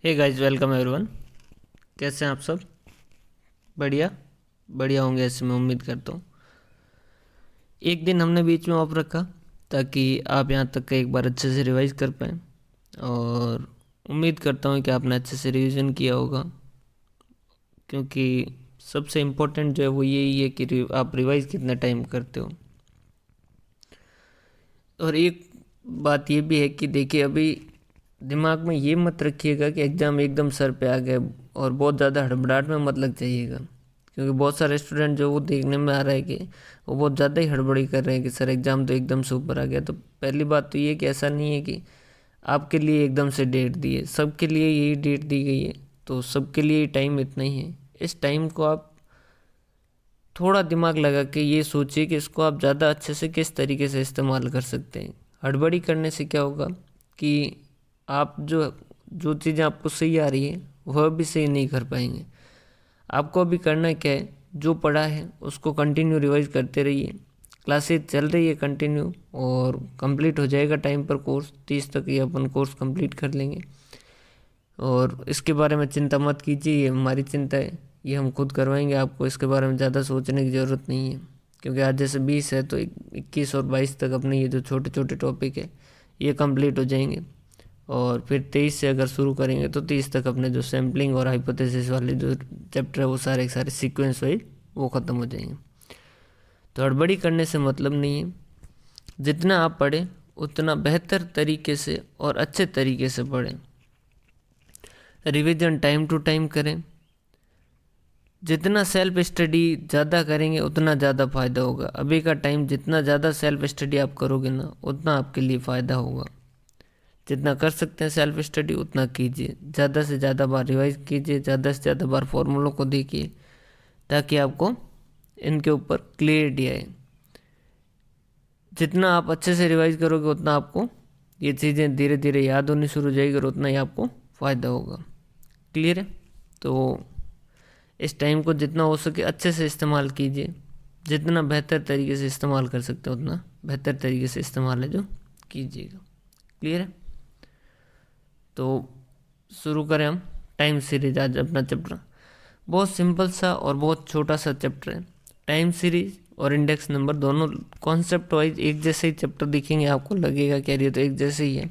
Hey guys, welcome everyone. कैसे हैं आप सब? बढ़िया बढ़िया होंगे, ऐसे मैं उम्मीद करता हूँ। एक दिन हमने बीच में ऑफ रखा ताकि आप यहाँ तक का एक बार अच्छे से रिवाइज कर पाएँ, और उम्मीद करता हूँ कि आपने अच्छे से रिवीजन किया होगा, क्योंकि सबसे इम्पोर्टेंट जो है वो यही है कि आप रिवाइज कितना टाइम करते हो। और एक बात ये भी है कि देखिए, अभी दिमाग में ये मत रखिएगा कि एग्ज़ाम एकदम सर पे आ गए और बहुत ज़्यादा हड़बड़ाहट में मत लग जाइएगा, क्योंकि बहुत सारे स्टूडेंट जो वो देखने में आ रहा है कि वो बहुत ज़्यादा ही हड़बड़ी कर रहे हैं कि सर एग्ज़ाम तो एकदम से ऊपर आ गया। तो पहली बात तो ये कि ऐसा नहीं है कि आपके लिए एकदम से डेट दी है, सबके लिए यही डेट दी गई है, तो सबके लिए टाइम इतना ही है। इस टाइम को आप थोड़ा दिमाग लगा के ये सोचिए कि इसको आप ज़्यादा अच्छे से किस तरीके से इस्तेमाल कर सकते हैं। हड़बड़ी करने से क्या होगा कि आप जो जो चीज़ें आपको सही आ रही है वह भी सही नहीं कर पाएंगे। आपको अभी करना क्या है, जो पढ़ा है उसको कंटिन्यू रिवाइज करते रहिए। क्लासेज चल रही है कंटिन्यू, और कंप्लीट हो जाएगा टाइम पर कोर्स। 30 तक ये अपन कोर्स कंप्लीट कर लेंगे, और इसके बारे में चिंता मत कीजिए, ये हमारी चिंता है, ये हम खुद करवाएंगे। आपको इसके बारे में ज़्यादा सोचने की ज़रूरत नहीं है, क्योंकि आज जैसे 20 है तो 21 और 22 तक अपने ये जो छोटे छोटे टॉपिक है ये कंप्लीट हो जाएंगे, और फिर 23 से अगर शुरू करेंगे तो 30 तक अपने जो सैम्पलिंग और हाइपोथेसिस वाले जो चैप्टर है वो सारे के सारे सीक्वेंस वाइज वो ख़त्म हो जाएंगे। तो हड़बड़ी करने से मतलब नहीं है। जितना आप पढ़ें उतना बेहतर तरीके से और अच्छे तरीके से पढ़ें। रिवीजन टाइम टू टाइम करें। जितना सेल्फ स्टडी ज़्यादा करेंगे उतना ज़्यादा फ़ायदा होगा। अभी का टाइम जितना ज़्यादा सेल्फ स्टडी आप करोगे ना, उतना आपके लिए फ़ायदा होगा। जितना कर सकते हैं सेल्फ स्टडी उतना कीजिए, ज़्यादा से ज़्यादा बार रिवाइज कीजिए, ज़्यादा से ज़्यादा बार फॉर्मूलों को देखिए, ताकि आपको इनके ऊपर क्लियरिटी आए। जितना आप अच्छे से रिवाइज करोगे उतना आपको ये चीज़ें धीरे धीरे याद होनी शुरू हो जाएगी, और उतना ही आपको फ़ायदा होगा। क्लियर है? तो इस टाइम को जितना हो सके अच्छे से इस्तेमाल कीजिए। जितना बेहतर तरीके से इस्तेमाल कर सकते हो उतना बेहतर तरीके से इस्तेमाल है जो कीजिएगा। क्लियर है? तो शुरू करें हम टाइम सीरीज। आज अपना चैप्टर बहुत सिंपल सा और बहुत छोटा सा चैप्टर है। टाइम सीरीज और इंडेक्स नंबर दोनों कॉन्सेप्ट वाइज एक जैसे ही चैप्टर दिखेंगे, आपको लगेगा कि ये तो एक जैसे ही है,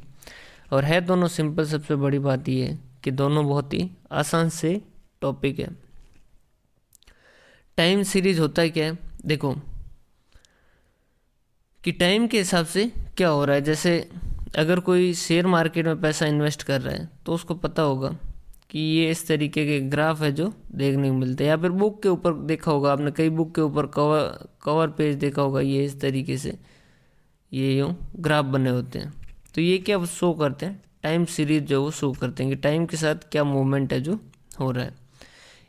और है दोनों सिंपल। सबसे बड़ी बात ये है कि दोनों बहुत ही आसान से टॉपिक है। टाइम सीरीज होता है क्या है, देखो कि टाइम के हिसाब से क्या हो रहा है। जैसे अगर कोई शेयर मार्केट में पैसा इन्वेस्ट कर रहा है तो उसको पता होगा कि ये इस तरीके के ग्राफ है जो देखने को मिलते हैं, या फिर बुक के ऊपर देखा होगा आपने, कई बुक के ऊपर कवर कवर पेज देखा होगा, ये इस तरीके से ये यूँ ग्राफ बने होते हैं। तो ये क्या शो करते हैं, टाइम सीरीज जो वो शो करते हैं कि टाइम के साथ क्या मूवमेंट है जो हो रहा है।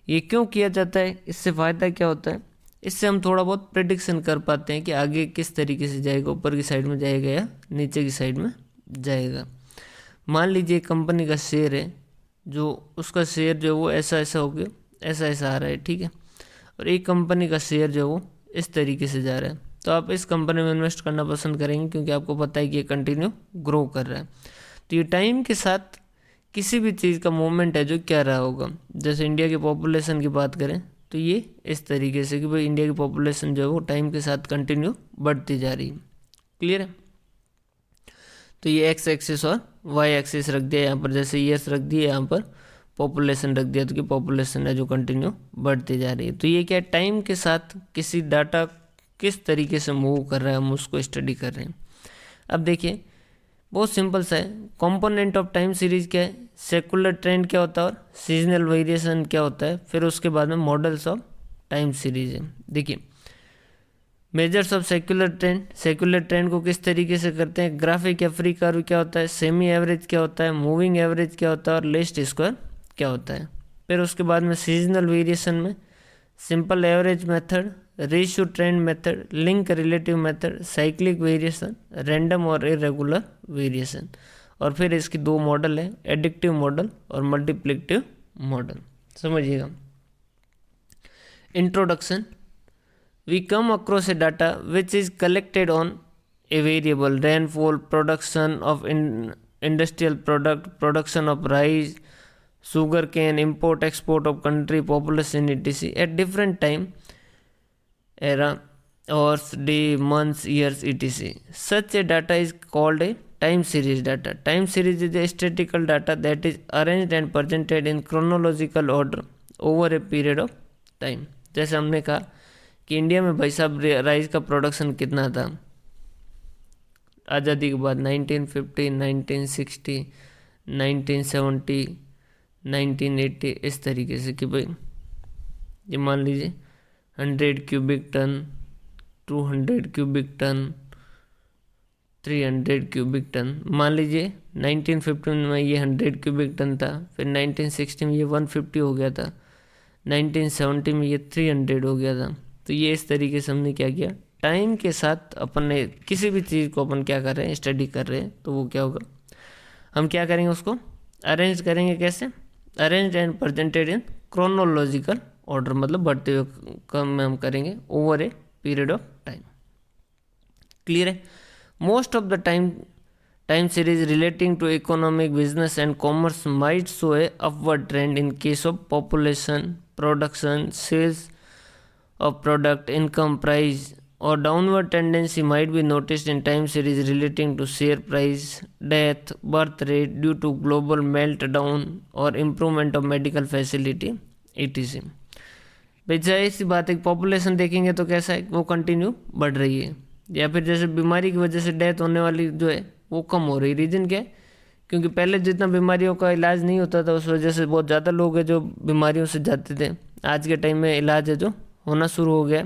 ये क्यों किया जाता है, इससे फ़ायदा क्या होता है, इससे हम थोड़ा बहुत प्रिडिक्शन कर पाते हैं कि आगे किस तरीके से जाएगा, ऊपर की साइड में जाएगा या नीचे की साइड में जाएगा। मान लीजिए कंपनी का शेयर है, जो उसका शेयर जो है वो ऐसा ऐसा हो गया, ऐसा ऐसा आ रहा है, ठीक है, और एक कंपनी का शेयर जो है वो इस तरीके से जा रहा है, तो आप इस कंपनी में इन्वेस्ट करना पसंद करेंगे, क्योंकि आपको पता है कि ये कंटिन्यू ग्रो कर रहा है। तो ये टाइम के साथ किसी भी चीज़ का मूवमेंट है जो क्या रहा होगा। जैसे इंडिया की पॉपुलेशन की बात करें तो ये इस तरीके से कि भाई इंडिया की पॉपुलेशन जो है वो टाइम के साथ कंटिन्यू बढ़ती जा रही है। क्लियर है? तो ये एक्स एक्सिस और वाई एक्सिस रख दिया यहाँ पर, जैसे ईयर्स रख दिए यहाँ पर, पॉपुलेशन रख दिया, तो कि पॉपुलेशन है जो कंटिन्यू बढ़ती जा रही है। तो ये क्या, टाइम के साथ किसी डाटा किस तरीके से मूव कर रहा है, हम उसको स्टडी कर रहे हैं। अब देखिए बहुत सिंपल सा है, कंपोनेंट ऑफ टाइम सीरीज क्या है, सेकुलर ट्रेंड क्या होता है और सीजनल वेरिएशन क्या होता है, फिर उसके बाद में मॉडल्स ऑफ टाइम सीरीज है। देखिए मेजर्स ऑफ सेकुलर ट्रेंड को किस तरीके से करते हैं, ग्राफिक या फ्री कर्व क्या होता है, सेमी एवरेज क्या होता है, मूविंग एवरेज क्या होता है, और लीस्ट स्क्वायर क्या होता है। फिर उसके बाद में सीजनल वेरिएशन में simple average method, ratio trend method, link relative method, cyclic variation, random और इरेगुलर वेरिएशन, और फिर इसकी दो मॉडल है, एडिक्टिव मॉडल और मल्टीप्लिकेटिव मॉडल। समझिएगा। Introduction, we come across a data which is collected on a variable rainfall, production of industrial product, production of rice, sugar cane, import export of country, population, etc. at different time era, hours, day, months, years, etc. Such a data is called a time series data. Time series is a statistical data that is arranged and presented in chronological order over a period of time. जैसे हमने कहा कि India में भाई साहब rice का production कितना था आज़ादी के बाद, 1950, 1960, 1970, 1980, इस तरीके से कि भाई ये मान लीजिए 100 cubic ton, 200 cubic ton, 300 cubic ton. मान लीजिए 1950 में ये 100 क्यूबिक टन था, फिर 1960 में ये 150 हो गया था, 1970 में ये 300 हो गया था। तो ये इस तरीके से हमने क्या किया, टाइम के साथ अपन ने किसी भी चीज़ को अपन क्या कर रहे हैं, स्टडी कर रहे हैं, तो वो क्या होगा, हम क्या करेंगे, उसको अरेंज करेंगे। कैसे? Arrange and presented in chronological order, मतलब बढ़ते हुए क्रम में हम करेंगे over a period of time. Clear है? Most of the time series relating to economic, business and commerce might show a upward trend in case of population, production, sales of product, income, price, or downward tendency might be noticed in time series relating to share price, death, birth rate due to global meltdown or improvement of medical facility, etc. भाई जाहिर सी बात है, population देखेंगे तो कैसा है, वो continue बढ़ रही है, या फिर जैसे बीमारी की वजह से डेथ होने वाली जो है वो कम हो रही है। रीज़न क्या है? क्योंकि पहले जितना बीमारियों का इलाज नहीं होता था, उस वजह से बहुत ज़्यादा लोग हैं जो बीमारियों से जाते थे। आज के टाइम में इलाज है जो होना शुरू हो गया,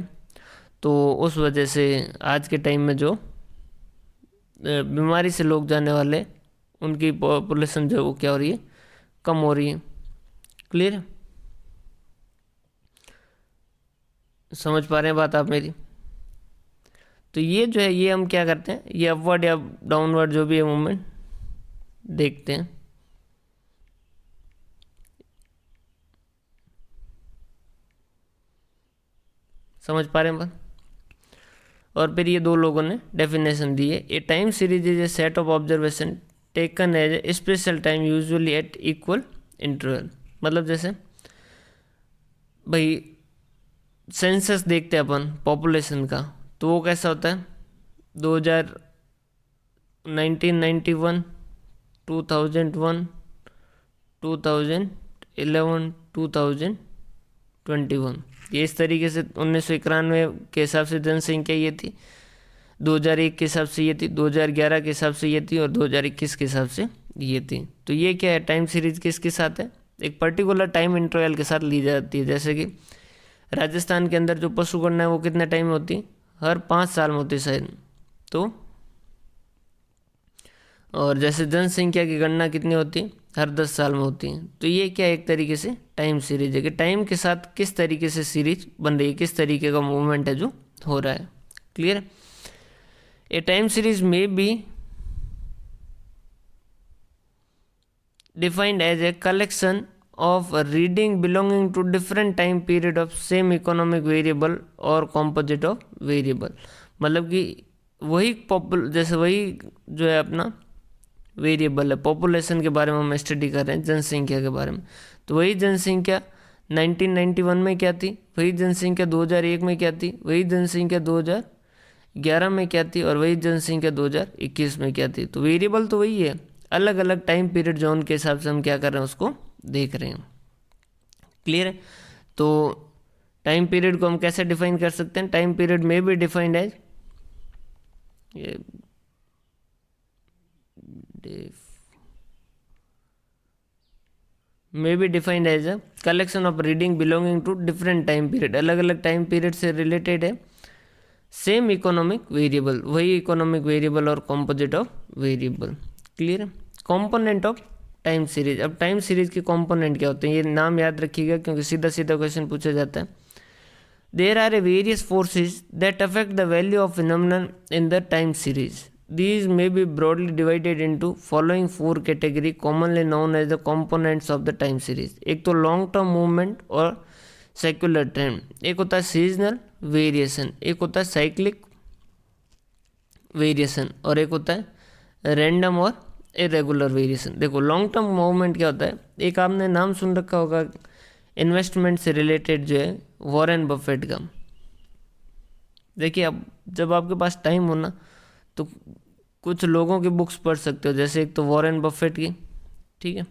तो उस वजह से आज के टाइम में जो बीमारी से लोग जाने वाले, उनकी पॉपुलेशन जो वो क्या हो रही है, कम हो रही है। क्लियर है? समझ पा रहे हैं बात आप मेरी? तो ये जो है, ये हम क्या करते हैं, ये अपवर्ड या डाउनवर्ड जो भी है मूवमेंट देखते हैं। समझ पा रहे हैं बात? और फिर ये दो लोगों ने डेफिनेशन दी है, a time series is a set of observation taken as a special time usually at equal interval. मतलब जैसे भाई सेंसस देखते हैं अपन पॉपुलेशन का, तो वो कैसा होता है, 1991, 2001, 2011, 2021, ये इस तरीके से 1991 के हिसाब से जनसंख्या ये थी, 2001 के हिसाब से ये थी, 2011 के हिसाब से ये थी, और 2021 के हिसाब से ये थी। तो ये क्या है, टाइम सीरीज किसके साथ है, एक पर्टिकुलर टाइम इंटरवल के साथ ली जाती है। जैसे कि राजस्थान के अंदर जो पशु गणना है वो कितने टाइम में होती है, हर 5 साल में होती है शायद। तो और जैसे जनसंख्या की गणना कितनी होती है, हर 10 साल में होती है। तो ये क्या एक तरीके से टाइम सीरीज है कि टाइम के साथ किस तरीके से सीरीज बन रही है, किस तरीके का मूवमेंट है जो हो रहा है। क्लियर? ए टाइम सीरीज में be defined as a collection of a reading belonging to different time period of same economic variable or composite of variable। मतलब कि वही जैसे वही जो है अपना वेरिएबल है, पॉपुलेशन के बारे में हम स्टडी कर रहे हैं, जनसंख्या के बारे में। तो वही जनसंख्या 1991 में क्या थी, वही जनसंख्या 2001 में क्या थी, वही जनसंख्या 2011 में क्या थी, और वही जनसंख्या 2021 में क्या थी। तो वेरिएबल तो वही है, अलग अलग टाइम पीरियड जोन के हिसाब से हम क्या कर रहे हैं, उसको देख रहे हैं। क्लियर है? तो टाइम पीरियड को हम कैसे डिफाइन कर सकते हैं, टाइम पीरियड में भी defined as may be defined as a collection of reading belonging to different time period। अलग अलग टाइम पीरियड से रिलेटेड है सेम इकोनॉमिक वेरिएबल, वही इकोनॉमिक वेरिएबल और composite of variable. Clear? Component of time series. अब time series के component क्या होते हैं, ये नाम याद रखिएगा क्योंकि सीधा सीधा क्वेश्चन पूछा जाता है। There are a various forces that affect the value of phenomenon in the time series. These may be broadly divided into following 4 category commonly known as the components of the time series। एक तो long term movement और secular trend, एक होता है seasonal variation, एक होता है cyclic variation, और एक होता है रैंडम और इरेगुलर वेरिएशन। देखो लॉन्ग टर्म मूवमेंट क्या होता है, एक आपने नाम सुन रखा होगा इन्वेस्टमेंट से रिलेटेड जो है वॉरेन बफेट का। देखिए अब जब आपके पास टाइम हो ना तो कुछ लोगों की बुक्स पढ़ सकते हो, जैसे एक तो वॉरेन बफेट की, ठीक है,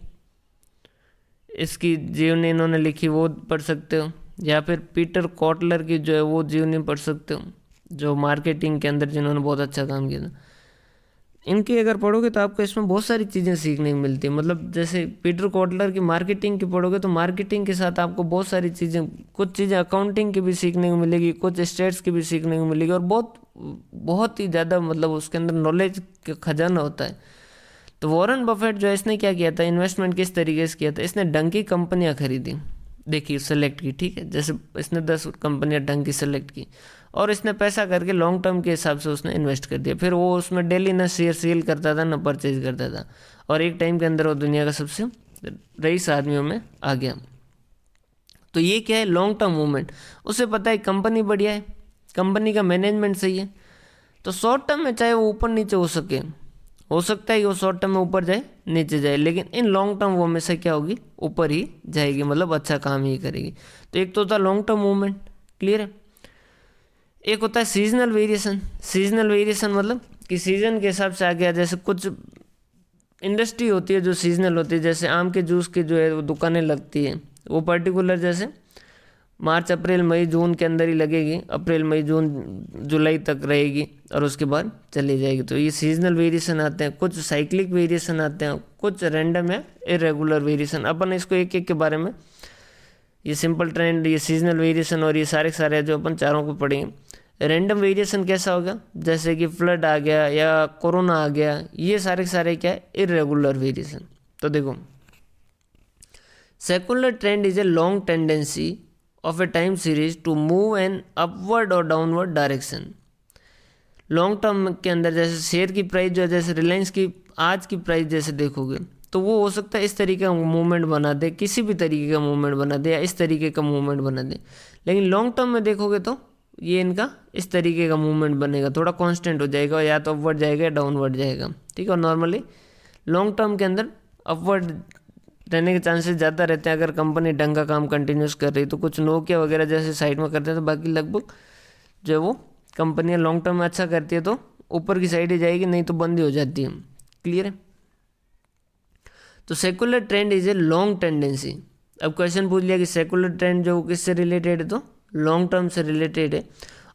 इसकी जीवनी इन्होंने लिखी वो पढ़ सकते हो, या फिर पीटर कॉटलर की जो है वो जीवनी पढ़ सकते हो, जो मार्केटिंग के अंदर जिन्होंने बहुत अच्छा काम किया था। इनकी अगर पढ़ोगे तो आपको इसमें बहुत सारी चीज़ें सीखने को मिलती है। मतलब जैसे पीटर कॉटलर की मार्केटिंग की पढ़ोगे तो मार्केटिंग के साथ आपको बहुत सारी चीज़ें, कुछ चीज़ें अकाउंटिंग की भी सीखने को मिलेगी, कुछ स्टेट्स की भी सीखने को मिलेगी, और बहुत बहुत ही ज़्यादा मतलब उसके अंदर नॉलेज का खजाना होता है। तो वॉरेन बफेट जो है इसने क्या किया था, इन्वेस्टमेंट किस तरीके से किया था, इसने ढंग की कंपनियाँ खरीदी, देखिए सेलेक्ट की, ठीक है, जैसे इसने 10 कंपनियाँ ढंग की सेलेक्ट की और इसने पैसा करके लॉन्ग टर्म के हिसाब से उसने इन्वेस्ट कर दिया। फिर वो उसमें डेली ना शेयर सेल करता था ना परचेज करता था, और एक टाइम के अंदर वो दुनिया का सबसे रईस आदमियों में आ गया। तो ये क्या है, लॉन्ग टर्म मूवमेंट। उसे पता है कंपनी बढ़िया है, कंपनी का मैनेजमेंट सही है, तो शॉर्ट टर्म में चाहे वो ऊपर नीचे हो सकता है कि वो शॉर्ट टर्म में ऊपर जाए नीचे जाए, लेकिन इन लॉन्ग टर्म वो हमेशा क्या होगी, ऊपर ही जाएगी, मतलब अच्छा काम ही करेगी। तो एक तो होता है लॉन्ग टर्म मूवमेंट, क्लियर है। एक होता है सीजनल वेरिएशन। सीजनल वेरिएशन मतलब कि सीजन के हिसाब से आ गया, जैसे कुछ इंडस्ट्री होती है जो सीजनल होती है, जैसे आम के जूस की जो है वो दुकानें लगती है, वो पर्टिकुलर जैसे मार्च अप्रैल मई जून के अंदर ही लगेगी, अप्रैल मई जून जुलाई तक रहेगी और उसके बाद चली जाएगी। तो ये सीजनल वेरिएशन आते हैं, कुछ साइक्लिक वेरिएशन आते हैं, कुछ रैंडम है इरेगुलर वेरिएशन। अपन इसको एक एक के बारे में, ये सिंपल ट्रेंड, ये सीजनल वेरिएशन और ये सारे जो अपन चारों को पढ़ेंगे। रैंडम वेरिएशन कैसा होगा, जैसे कि फ्लड आ गया या कोरोना आ गया, ये सारे क्या है, इरेगुलर वेरिएशन। तो देखो secular trend is a long tendency of a time series to move an upward और डाउनवर्ड डायरेक्शन। लॉन्ग टर्म के अंदर जैसे शेयर की प्राइस जो है, जैसे रिलायंस की आज की प्राइस जैसे देखोगे तो वो हो सकता है इस तरीके का मूवमेंट बना दे, किसी भी तरीके का मूवमेंट बना दे, या इस तरीके का मूवमेंट बना दे। लेकिन लॉन्ग टर्म में देखोगे तो ये इनका इस तरीके का मूवमेंट बनेगा, थोड़ा कांस्टेंट हो जाएगा, या तो अपवर्ड जाएगा या डाउनवर्ड जाएगा, ठीक है। और नॉर्मली लॉन्ग टर्म के अंदर अपवर्ड रहने के चांसेस ज़्यादा रहते हैं अगर कंपनी ढंग का काम कंटिन्यूस कर रही। तो कुछ नोकिया वगैरह जैसे साइड में करते हैं, तो बाकी लगभग जो है वो कंपनियां लॉन्ग टर्म में अच्छा करती है तो ऊपर की साइड ही जाएगी, नहीं तो बंद ही हो जाती है, क्लियर है। तो secular trend is a long tendency. अब क्वेश्चन पूछ लिया कि सेकुलर ट्रेंड जो किससे रिलेटेड है, तो लॉन्ग टर्म से रिलेटेड है,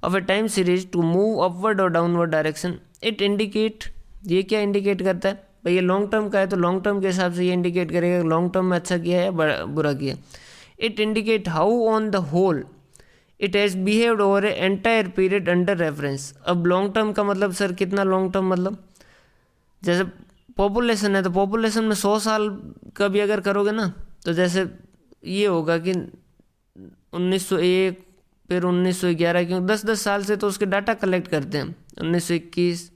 of a time series to move upward और डाउनवर्ड डायरेक्शन। इट इंडिकेट, ये क्या इंडिकेट करता है भाई, ये लॉन्ग टर्म का है तो लॉन्ग टर्म के हिसाब से ये इंडिकेट करेगा लॉन्ग टर्म में अच्छा किया है या बुरा किया। It indicate how on the whole it has behaved over a entire period under reference. अब लॉन्ग टर्म का मतलब सर कितना लॉन्ग टर्म, मतलब जैसे पॉपुलेशन है तो पॉपुलेशन में 100 साल का भी अगर करोगे ना तो जैसे ये होगा कि 1901 फिर 1911, क्योंकि 10-10 साल से तो उसके डाटा कलेक्ट करते हैं, 1921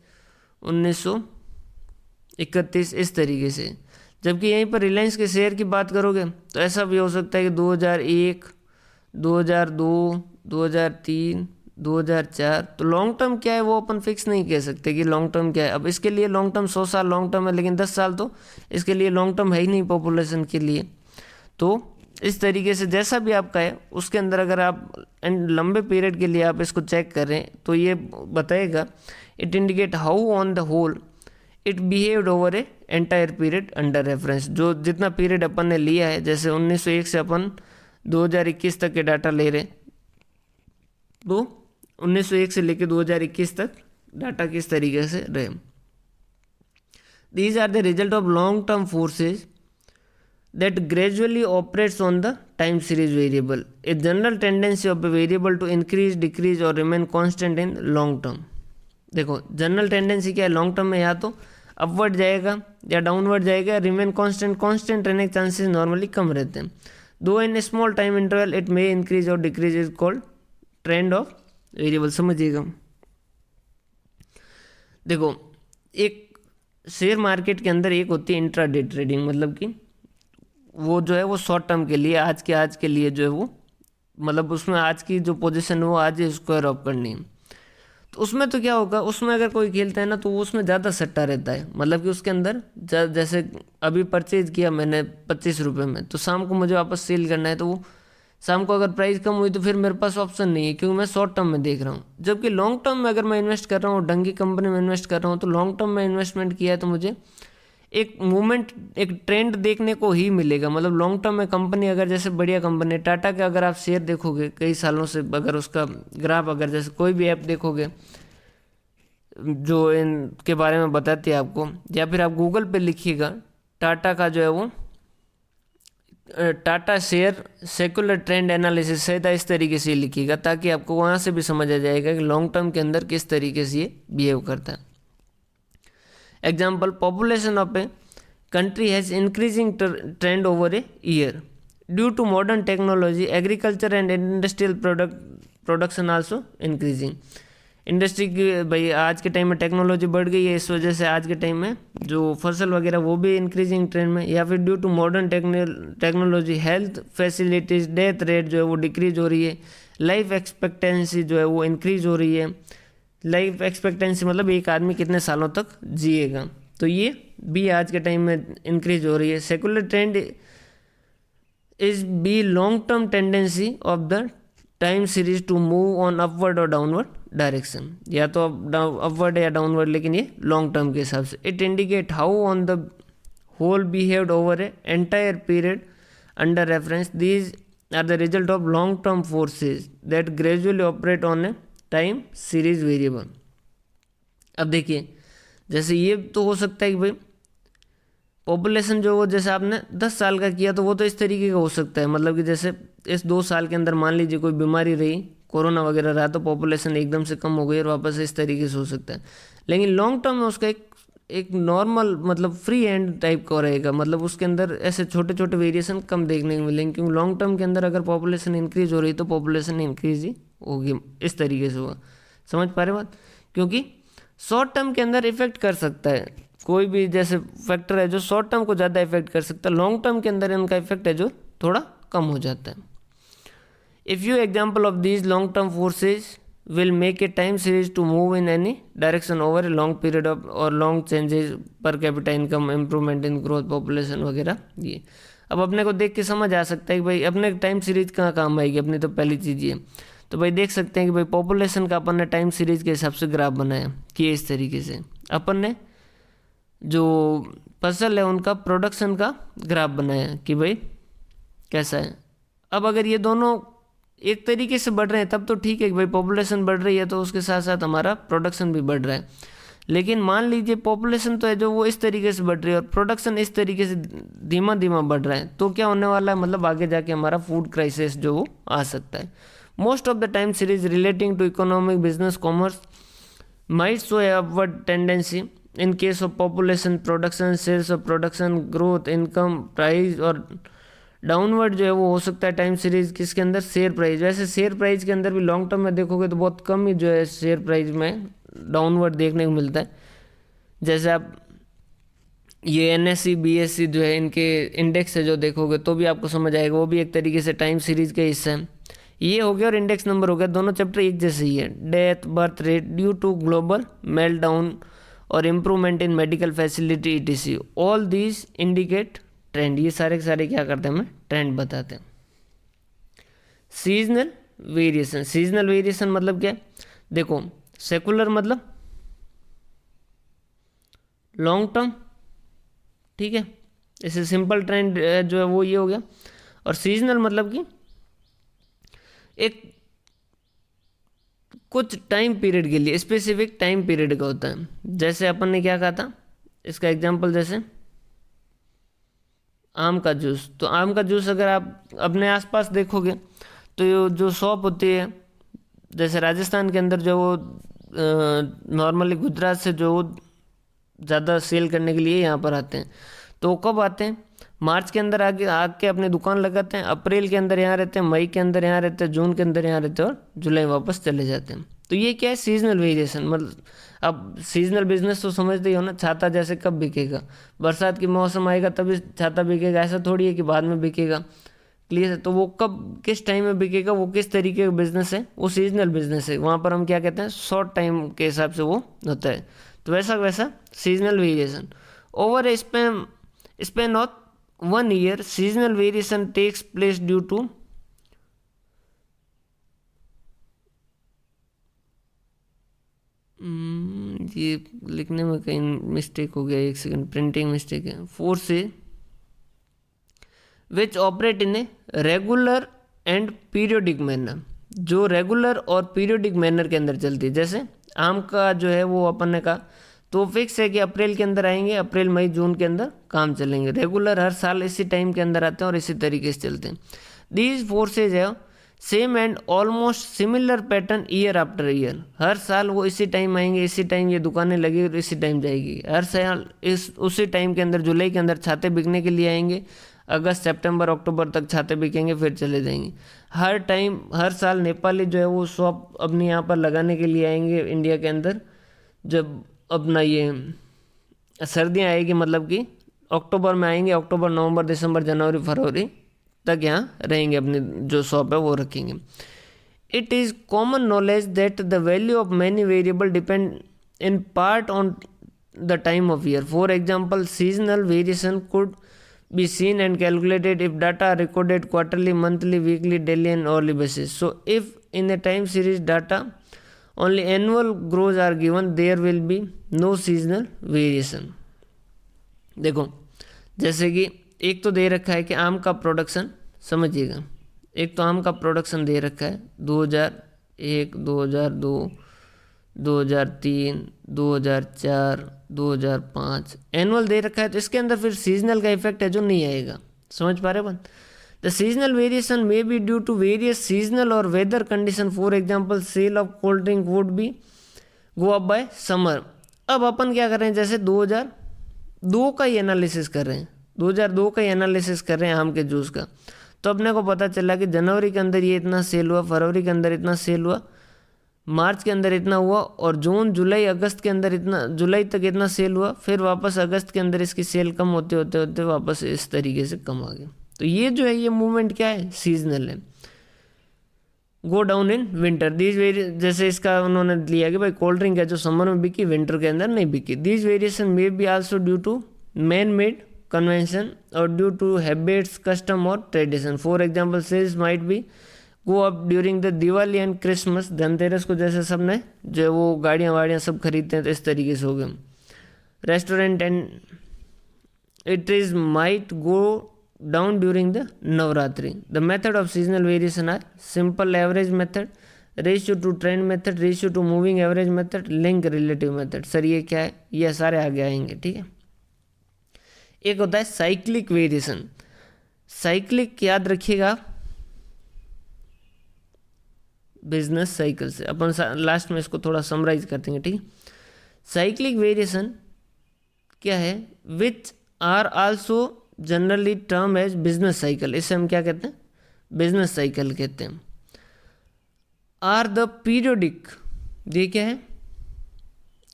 1931 इस तरीके से। जबकि यहीं पर रिलायंस के शेयर की बात करोगे तो ऐसा भी हो सकता है कि 2001 2002 2003 2004। तो लॉन्ग टर्म क्या है वो अपन फिक्स नहीं कह सकते कि लॉन्ग टर्म क्या है। अब इसके लिए लॉन्ग टर्म 100 साल लॉन्ग टर्म है, लेकिन 10 साल तो इसके लिए लॉन्ग टर्म है ही नहीं पॉपुलेशन के लिए। तो इस तरीके से जैसा भी आपका है उसके अंदर अगर आप लंबे पीरियड के लिए आप इसको चेक करें तो ये बताएगा, it indicate how on the whole it behaved over a entire period under reference. जो जितना पीरियड अपन ने लिया है, जैसे 1901 से अपन 2021 तक के डाटा ले रहे, तो 1901 से लेकर 2021 तक डाटा किस तरीके से रहे। These are the result of long-term forces that gradually operates on the time series variable. A general tendency of a variable to increase, decrease or remain constant in long term. देखो general tendency क्या है, long term में या तो upward जाएगा या downward जाएगा, remain constant रहने के चांसेस नॉर्मली कम रहते हैं। Though in small time interval it may increase और decrease is called trend of variable. समझिएगा, देखो एक शेयर मार्केट के अंदर एक होती है इंट्राडे ट्रेडिंग, मतलब कि वो जो है वो शॉर्ट टर्म के लिए आज के लिए जो है वो मतलब उसमें आज की जो पोजीशन है वो आज ही स्क्वायर ऑफ करनी है। तो उसमें तो क्या होगा, उसमें अगर कोई खेलता है ना तो वो उसमें ज़्यादा सट्टा रहता है, मतलब कि उसके अंदर जैसे अभी परचेज किया मैंने 25 रुपये में, तो शाम को मुझे वापस सेल करना है, तो वो शाम को अगर प्राइस कम हुई तो फिर मेरे पास ऑप्शन नहीं है, क्योंकि मैं शॉर्ट टर्म में देख रहा हूँ। जबकि लॉन्ग टर्म में अगर मैं इन्वेस्ट कर रहा हूँ, ढंग की कंपनी में इन्वेस्ट कर रहा हूँ, तो लॉन्ग टर्म में इन्वेस्टमेंट किया है तो मुझे एक मूवमेंट, एक ट्रेंड देखने को ही मिलेगा। मतलब लॉन्ग टर्म में कंपनी अगर जैसे बढ़िया कंपनी है, टाटा के अगर आप शेयर देखोगे कई सालों से, अगर उसका ग्राफ, अगर जैसे कोई भी ऐप देखोगे जो इनके बारे में बताती है आपको, या फिर आप गूगल पे लिखिएगा टाटा का जो है वो Tata share secular trend analysis है, इस तरीके से लिखिएगा, ताकि आपको वहाँ से भी समझ आ जाएगा कि लॉन्ग टर्म के अंदर किस तरीके से ये बिहेव करता है। Example, population of A country has increasing trend over a year due to modern technology, agriculture and industrial production also increasing। Industry की भाई आज के टाइम में टेक्नोलॉजी बढ़ गई है, इस वजह से आज के टाइम में जो फसल वगैरह वो भी इंक्रीजिंग ट्रेंड में। या फिर due to modern technology, health facilities, death rate जो है वो डिक्रीज हो रही है, लाइफ एक्सपेक्टेंसी जो है वो इंक्रीज हो रही है। लाइफ एक्सपेक्टेंसी मतलब एक आदमी कितने सालों तक जिएगा, तो ये भी आज के टाइम में इंक्रीज हो रही है। Secular trend is be long term tendency of the time series to move on upward और डाउनवर्ड डायरेक्शन, या तो अपवर्ड या डाउनवर्ड, लेकिन ये लॉन्ग टर्म के हिसाब से। It indicate how on the whole behaved over a entire period under reference. These are the result of long term forces that gradually operate on a time series variable. अब देखिए, जैसे ये तो हो सकता है कि भाई पॉपुलेशन जो वो जैसे आपने 10 साल का किया तो वो तो इस तरीके का हो सकता है, मतलब कि जैसे इस 2 साल के अंदर मान लीजिए कोई बीमारी रही, कोरोना वगैरह रहा, तो पॉपुलेशन एकदम से कम हो गई और वापस इस तरीके से हो सकता है। लेकिन लॉन्ग टर्म में उसका एक नॉर्मल मतलब फ्री हैंड टाइप का रहेगा, मतलब उसके अंदर ऐसे छोटे छोटे वेरिएशन कम देखने को मिलेंगे, क्योंकि लॉन्ग टर्म के अंदर अगर पॉपुलेशन इंक्रीज हो रही तो पॉपुलेशन इंक्रीज ही होगी, इस तरीके से होगा। समझ पा रहे बात? क्योंकि शॉर्ट टर्म के अंदर इफेक्ट कर सकता है कोई भी जैसे फैक्टर है जो शॉर्ट टर्म को ज़्यादा इफेक्ट कर सकता है, लॉन्ग टर्म के अंदर इनका इफेक्ट है जो थोड़ा कम हो जाता है। If you example of these long term forces will make a time series to move in any direction over a long period of और long changes per capita income, improvement in growth, population वगैरह। ये अब अपने को देख के समझ आ सकता है कि भाई अपने टाइम सीरीज कहाँ काम आएगी, अपनी तो पहली चीज़ ये। तो भाई देख सकते हैं कि भाई पॉपुलेशन का अपन ने टाइम सीरीज के हिसाब से ग्राफ बनाया कि इस तरीके से अपन ने जो फसल है उनका प्रोडक्शन का ग्राफ बनाया कि भाई कैसा है। अब अगर ये दोनों एक तरीके से बढ़ रहे हैं तब तो ठीक है कि भाई पॉपुलेशन बढ़ रही है तो उसके साथ साथ हमारा प्रोडक्शन भी बढ़ रहा है। लेकिन मान लीजिए पॉपुलेशन तो है जो वो इस तरीके से बढ़ रही है और प्रोडक्शन इस तरीके से धीमा धीमा बढ़ रहा है, तो क्या होने वाला है, मतलब आगे जाके हमारा फूड क्राइसिस जो वो आ सकता है। Most of the time series relating to economic, business, commerce might show a upward tendency in case of population, production, sales of production, growth, income, price, और डाउनवर्ड जो है वो हो सकता है टाइम सीरीज किसके अंदर, शेयर प्राइस। वैसे शेयर प्राइस के अंदर भी लॉन्ग टर्म में देखोगे तो बहुत कम ही जो है शेयर प्राइस में डाउनवर्ड देखने को मिलता है। जैसे आप ये NSE, BSE जो है इनके इंडेक्स है जो देखोगे तो भी आपको समझ आएगा, वो भी एक तरीके से टाइम सीरीज का हिस्सा है। ये हो गया और इंडेक्स नंबर हो गया, दोनों चैप्टर एक जैसे ही है। Death, birth rate due to global meltdown और improvement in medical facility ETC, all these indicate trend. ये सारे के सारे क्या करते हैं, हमें ट्रेंड बताते हैं। सीजनल वेरिएशन, सीजनल वेरिएशन मतलब क्या है, देखो सेकुलर मतलब लॉन्ग टर्म, ठीक है, इसे सिंपल ट्रेंड जो है वो ये हो गया। और सीजनल मतलब कि एक कुछ टाइम पीरियड के लिए, स्पेसिफिक टाइम पीरियड का होता है। जैसे अपन ने क्या कहा था, इसका एग्जांपल जैसे आम का जूस, तो आम का जूस अगर आप अपने आसपास देखोगे तो जो शॉप होती है, जैसे राजस्थान के अंदर जो वो नॉर्मली गुजरात से जो ज़्यादा सेल करने के लिए यहाँ पर आते हैं, तो कब आते हैं, मार्च के अंदर आके अपनी दुकान लगाते हैं, अप्रैल के अंदर यहाँ रहते हैं, मई के अंदर यहाँ रहते हैं, जून के अंदर यहाँ रहते हैं और जुलाई वापस चले जाते हैं। तो ये क्या है, सीजनल वेरिएशन। मतलब अब सीजनल बिजनेस तो समझते ही हो ना, छाता जैसे कब बिकेगा, बरसात की मौसम आएगा तभी छाता बिकेगा, ऐसा थोड़ी है कि बाद में बिकेगा। क्लियर है। तो वो कब किस टाइम में बिकेगा, वो किस तरीके का बिजनेस है, वो सीजनल बिजनेस है। वहाँ पर हम क्या कहते हैं, शॉर्ट टाइम के हिसाब से वो होता है। तो वैसा seasonal variation over a span of 1 year, seasonal variation takes place due to ये लिखने में कहीं मिस्टेक हो गया, एक सेकंड, प्रिंटिंग मिस्टेक है। Forces which operate in a regular and periodic manner, जो रेगुलर और पीरियोडिक मैनर के अंदर चलती है। जैसे आम का जो है वो अपन ने कहा तो फिक्स है कि अप्रैल के अंदर आएंगे, अप्रैल मई जून के अंदर काम चलेंगे। रेगुलर हर साल इसी टाइम के अंदर आते हैं और इसी तरीके से चलते हैं। दीज फोर्सेज है same and almost similar pattern year after year, हर साल वो इसी टाइम आएंगे, इसी टाइम ये दुकानें लगी और इसी टाइम जाएगी। हर साल उसी टाइम के अंदर जुलाई के अंदर छाते बिकने के लिए आएंगे, अगस्त सितंबर अक्टूबर तक छाते बिकेंगे, फिर चले जाएंगे। हर साल नेपाली जो है वो शॉप अपने यहाँ पर लगाने के लिए आएंगे इंडिया के अंदर। जब अपना ये सर्दियाँ आएगी, मतलब कि अक्टूबर में आएंगे, अक्टूबर नवंबर दिसंबर जनवरी फरवरी तक यहाँ रहेंगे, अपनी जो शॉप है वो रखेंगे। It is common knowledge that the value of many variable depend in part on the time of year. For example, seasonal variation could be seen and calculated if data are recorded quarterly, monthly, weekly, daily and hourly basis. So if in a time series data only annual growth are given, there will be no seasonal variation. देखो जैसे कि एक तो दे रखा है कि आम का प्रोडक्शन, समझिएगा, एक तो आम का प्रोडक्शन दे रखा है 2001, 2002, 2003, 2004, 2005 एनुअल दे रखा है। तो इसके अंदर फिर सीजनल का इफेक्ट है जो नहीं आएगा। समझ पा रहे बन? The seasonal variation may be due to various seasonal और weather condition. For example, sale of cold drink would be go up by summer. अब अपन क्या कर रहे हैं, जैसे 2002 का ही एनालिसिस कर रहे हैं, 2002 का ही एनालिसिस कर रहे हैं आम के जूस का। तो अपने को पता चला कि जनवरी के अंदर ये इतना सेल हुआ, फरवरी के अंदर इतना सेल हुआ, मार्च के अंदर इतना हुआ, और जून जुलाई अगस्त के अंदर इतना, जुलाई तक इतना सेल हुआ, फिर वापस अगस्त के अंदर इसकी सेल कम होते होते होते वापस इस तरीके से कम आ गया। तो ये जो है ये मूवमेंट क्या है, सीजनल है। Go down in winter, these जैसे इसका उन्होंने लिया कि भाई कोल्ड ड्रिंक है जो समर में बिकी, विंटर के अंदर नहीं बिकी। These variation may be also due to man made convention और ड्यू टू हैबिट्स, कस्टम और tradition. For example, sales might be go up during the Diwali and Christmas. Dhanteras को जैसे सब ने जो वो गाड़ियाँ वाड़ियाँ सब खरीदते हैं, तो इस तरीके से हो गए। Restaurant and it is might go down during the Navratri. The method of seasonal variation are simple average method, ratio to trend method, ratio to moving average method, link relative method. Sir ये क्या है, ये सारे आगे आएंगे, ठीक है। एक होता है साइक्लिक वेरिएशन। साइक्लिक याद रखिएगा बिजनेस साइकिल से, अपन लास्ट में इसको थोड़ा समराइज कर देंगे, ठीक है। साइक्लिक वेरिएशन क्या है, which are also generally term as business cycle. इसे हम क्या कहते हैं, बिजनेस साइकिल कहते हैं। आर द पीरियोडिक, ये क्या है,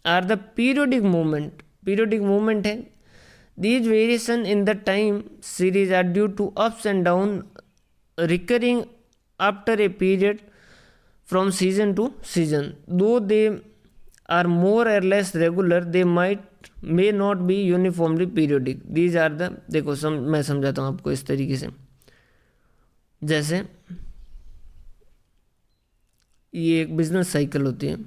are the periodic movement, periodic movement है। These variation in the time series are due to ups and down recurring after a period from season to season. Though they are more or less regular, they may not be uniformly periodic. These are the, देखो मैं समझाता हूँ आपको इस तरीके से। जैसे ये एक बिजनेस साइकिल होती है,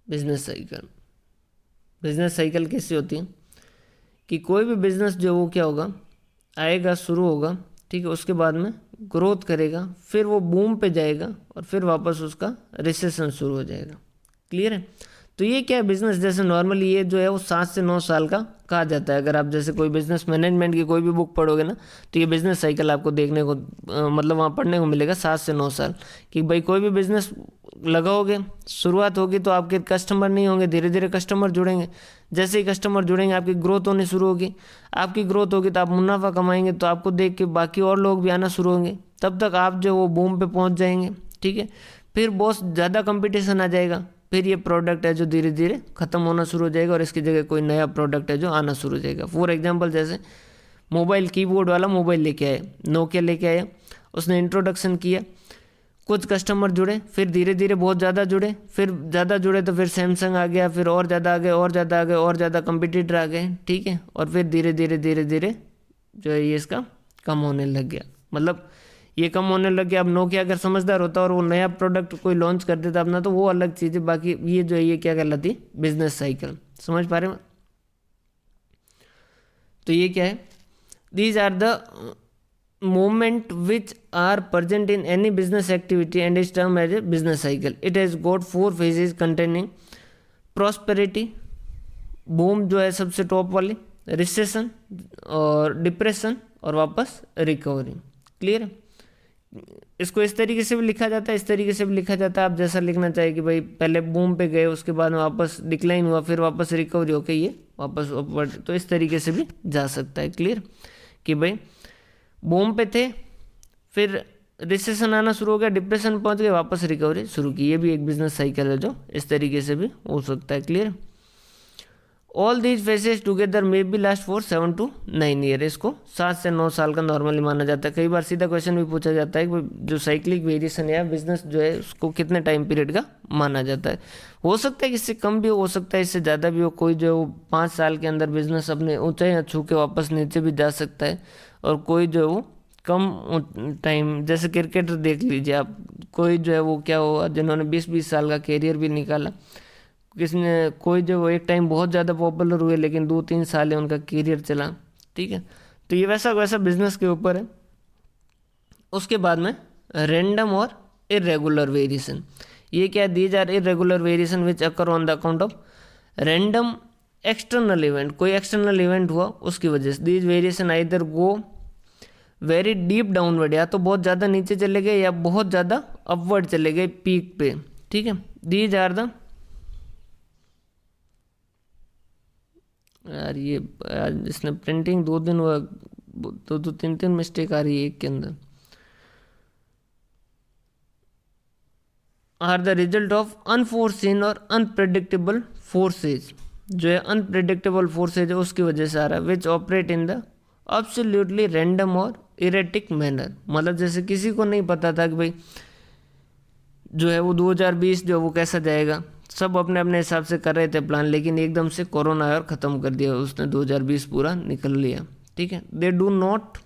बिजनेस साइकिल कैसी होती है कि कोई भी बिजनेस जो वो क्या होगा, आएगा, शुरू होगा, ठीक है, उसके बाद में ग्रोथ करेगा, फिर वो बूम पे जाएगा और फिर वापस उसका रिसेशन शुरू हो जाएगा। क्लियर है? तो ये क्या है, बिजनेस जैसे नॉर्मली ये जो है वो 7 से 9 साल का कहा जाता है। अगर आप जैसे कोई बिजनेस मैनेजमेंट की कोई भी बुक पढ़ोगे ना, तो ये बिजनेस साइकिल आपको देखने को मतलब वहाँ पढ़ने को मिलेगा 7 से 9 साल, कि भाई कोई भी बिजनेस लगाओगे, शुरुआत होगी तो आपके कस्टमर नहीं होंगे, धीरे धीरे कस्टमर जुड़ेंगे। जैसे ही कस्टमर जुड़ेंगे आपकी ग्रोथ होनी शुरू होगी, आपकी ग्रोथ होगी तो आप मुनाफा कमाएंगे, तो आपको देख के बाकी और लोग भी आना शुरू होंगे, तब तक आप जो वो बूम पे पहुंच जाएंगे, ठीक है। फिर बहुत ज़्यादा कंपटीशन आ जाएगा, फिर ये प्रोडक्ट है जो धीरे धीरे ख़त्म होना शुरू हो जाएगा और इसकी जगह कोई नया प्रोडक्ट है जो आना शुरू हो जाएगा। फॉर एग्जांपल जैसे मोबाइल, कीबोर्ड वाला मोबाइल लेके आया, नोकिया लेके आया, उसने इंट्रोडक्शन किया, कुछ कस्टमर जुड़े, फिर धीरे धीरे बहुत ज़्यादा जुड़े, फिर ज़्यादा जुड़े तो फिर सैमसंग आ गया, फिर और ज़्यादा आ गए, और ज़्यादा आ गए, और ज़्यादा कंपटीटर आ गए, ठीक है। और फिर धीरे धीरे धीरे धीरे जो है ये इसका कम होने लग गया, मतलब ये कम होने लग गया। अब नोकिया अगर समझदार होता और वो नया प्रोडक्ट कोई लॉन्च कर देता अपना, तो वो अलग चीज़ है। बाकी ये जो है ये क्या कहलाती, बिजनेस साइकिल। समझ पा रहे हैं? तो ये क्या है, these are the movement which are present in any business activity and is termed as a business cycle. It has got 4 phases containing prosperity, boom जो है सबसे टॉप वाली, रिसेशन और डिप्रेशन और वापस रिकवरी। क्लियर है? इसको इस तरीके से भी लिखा जाता है, इस तरीके से भी लिखा जाता है। आप जैसा लिखना चाहिए कि भाई पहले बूम पे गए, उसके बाद में वापस डिक्लाइन हुआ, फिर वापस रिकवरी होके ये वापस अपवर्ड, तो इस तरीके से भी जा सकता है। क्लियर कि भाई बूम पे थे, फिर रिसेशन आना शुरू हो गया, डिप्रेशन पहुंच गए, वापस रिकवरी शुरू की। ये भी एक बिजनेस साइकिल है जो इस तरीके से भी हो सकता है। Clear? All these phases together may be last for 7 to 9 year. इसको 7 से 9 साल का नॉर्मली माना जाता है। कई बार सीधा क्वेश्चन भी पूछा जाता है कि जो साइक्लिक वेरिएशन है बिजनेस जो है उसको कितने टाइम पीरियड का माना जाता है। हो सकता है कि इससे कम भी हो सकता है इससे ज़्यादा भी हो। कोई जो है वो 5 साल के अंदर बिजनेस अपने ऊंचाई छू के वापस नीचे भी जा सकता है, और कोई जो है वो कम टाइम, जैसे क्रिकेटर देख लीजिए आप, कोई जो है वो क्या हुआ जिन्होंने 20-20 साल का कैरियर भी निकाला, किसने कोई जो एक टाइम बहुत ज़्यादा पॉपुलर हुए लेकिन 2-3 साल है उनका कैरियर चला। ठीक है, तो ये वैसा वैसा बिजनेस के ऊपर है। उसके बाद में रैंडम और इरेगुलर वेरिएशन। ये क्या है, these are irregular variation which occur on the account of random external event. कोई एक्सटर्नल इवेंट हुआ उसकी वजह से। These variation either go very deep downward, या तो बहुत ज़्यादा नीचे चले गए या बहुत ज़्यादा अपवर्ड चले गए पीक पे। ठीक है, दीज आर द, यार ये इसने प्रिंटिंग 2 दिन हुआ, 2-3 मिस्टेक आ रही है एक के अंदर। Are the result of unforeseen और अनप्रेडिक्टेबल फोर्सेज। जो है अनप्रेडिक्टेबल फोर्सेज है उसकी वजह से आ रहा है। Which operate in the absolutely random और इरेटिक मैनर। मतलब जैसे किसी को नहीं पता था कि भाई जो है वो 2020 जो वो कैसा जाएगा, सब अपने अपने हिसाब से कर रहे थे प्लान, लेकिन एकदम से कोरोना आया और ख़त्म कर दिया उसने, 2020 पूरा निकल लिया। ठीक है, they do not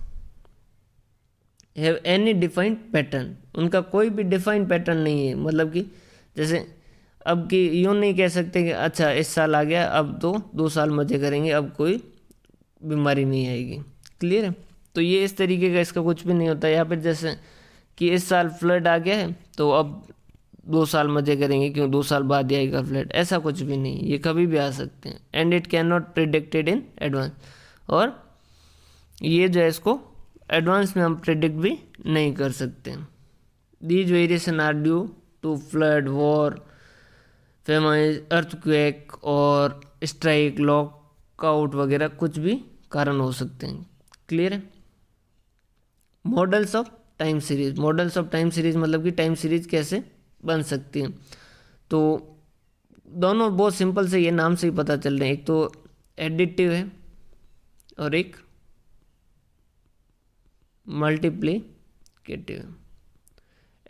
have any defined pattern. उनका कोई भी डिफाइंड पैटर्न नहीं है। मतलब कि जैसे अब कि यूँ नहीं कह सकते कि अच्छा इस साल आ गया अब तो 2 साल मजे करेंगे, अब कोई बीमारी नहीं आएगी। क्लियर है? तो ये इस तरीके का इसका कुछ भी नहीं होता। यहाँ पे जैसे कि इस साल फ्लड आ गया है तो अब 2 साल मजे करेंगे क्यों 2 साल बाद ही आएगा फ्लड, ऐसा कुछ भी नहीं, ये कभी भी आ सकते हैं। And it can not predicted in advance. और ये जो है इसको एडवांस में हम प्रिडिक्ट भी नहीं कर सकते। These variation are due to flood, war, famine, earthquake और स्ट्राइक, लॉकआउट वगैरह कुछ भी कारण हो सकते हैं। क्लियर है? Models of time series. Models of time series मतलब कि टाइम सीरीज कैसे बन सकती हैं। तो दोनों बहुत सिंपल से, ये नाम से ही पता चल रहे हैं। एक तो एडिटिव है और एक मल्टीप्लिकेटिव है।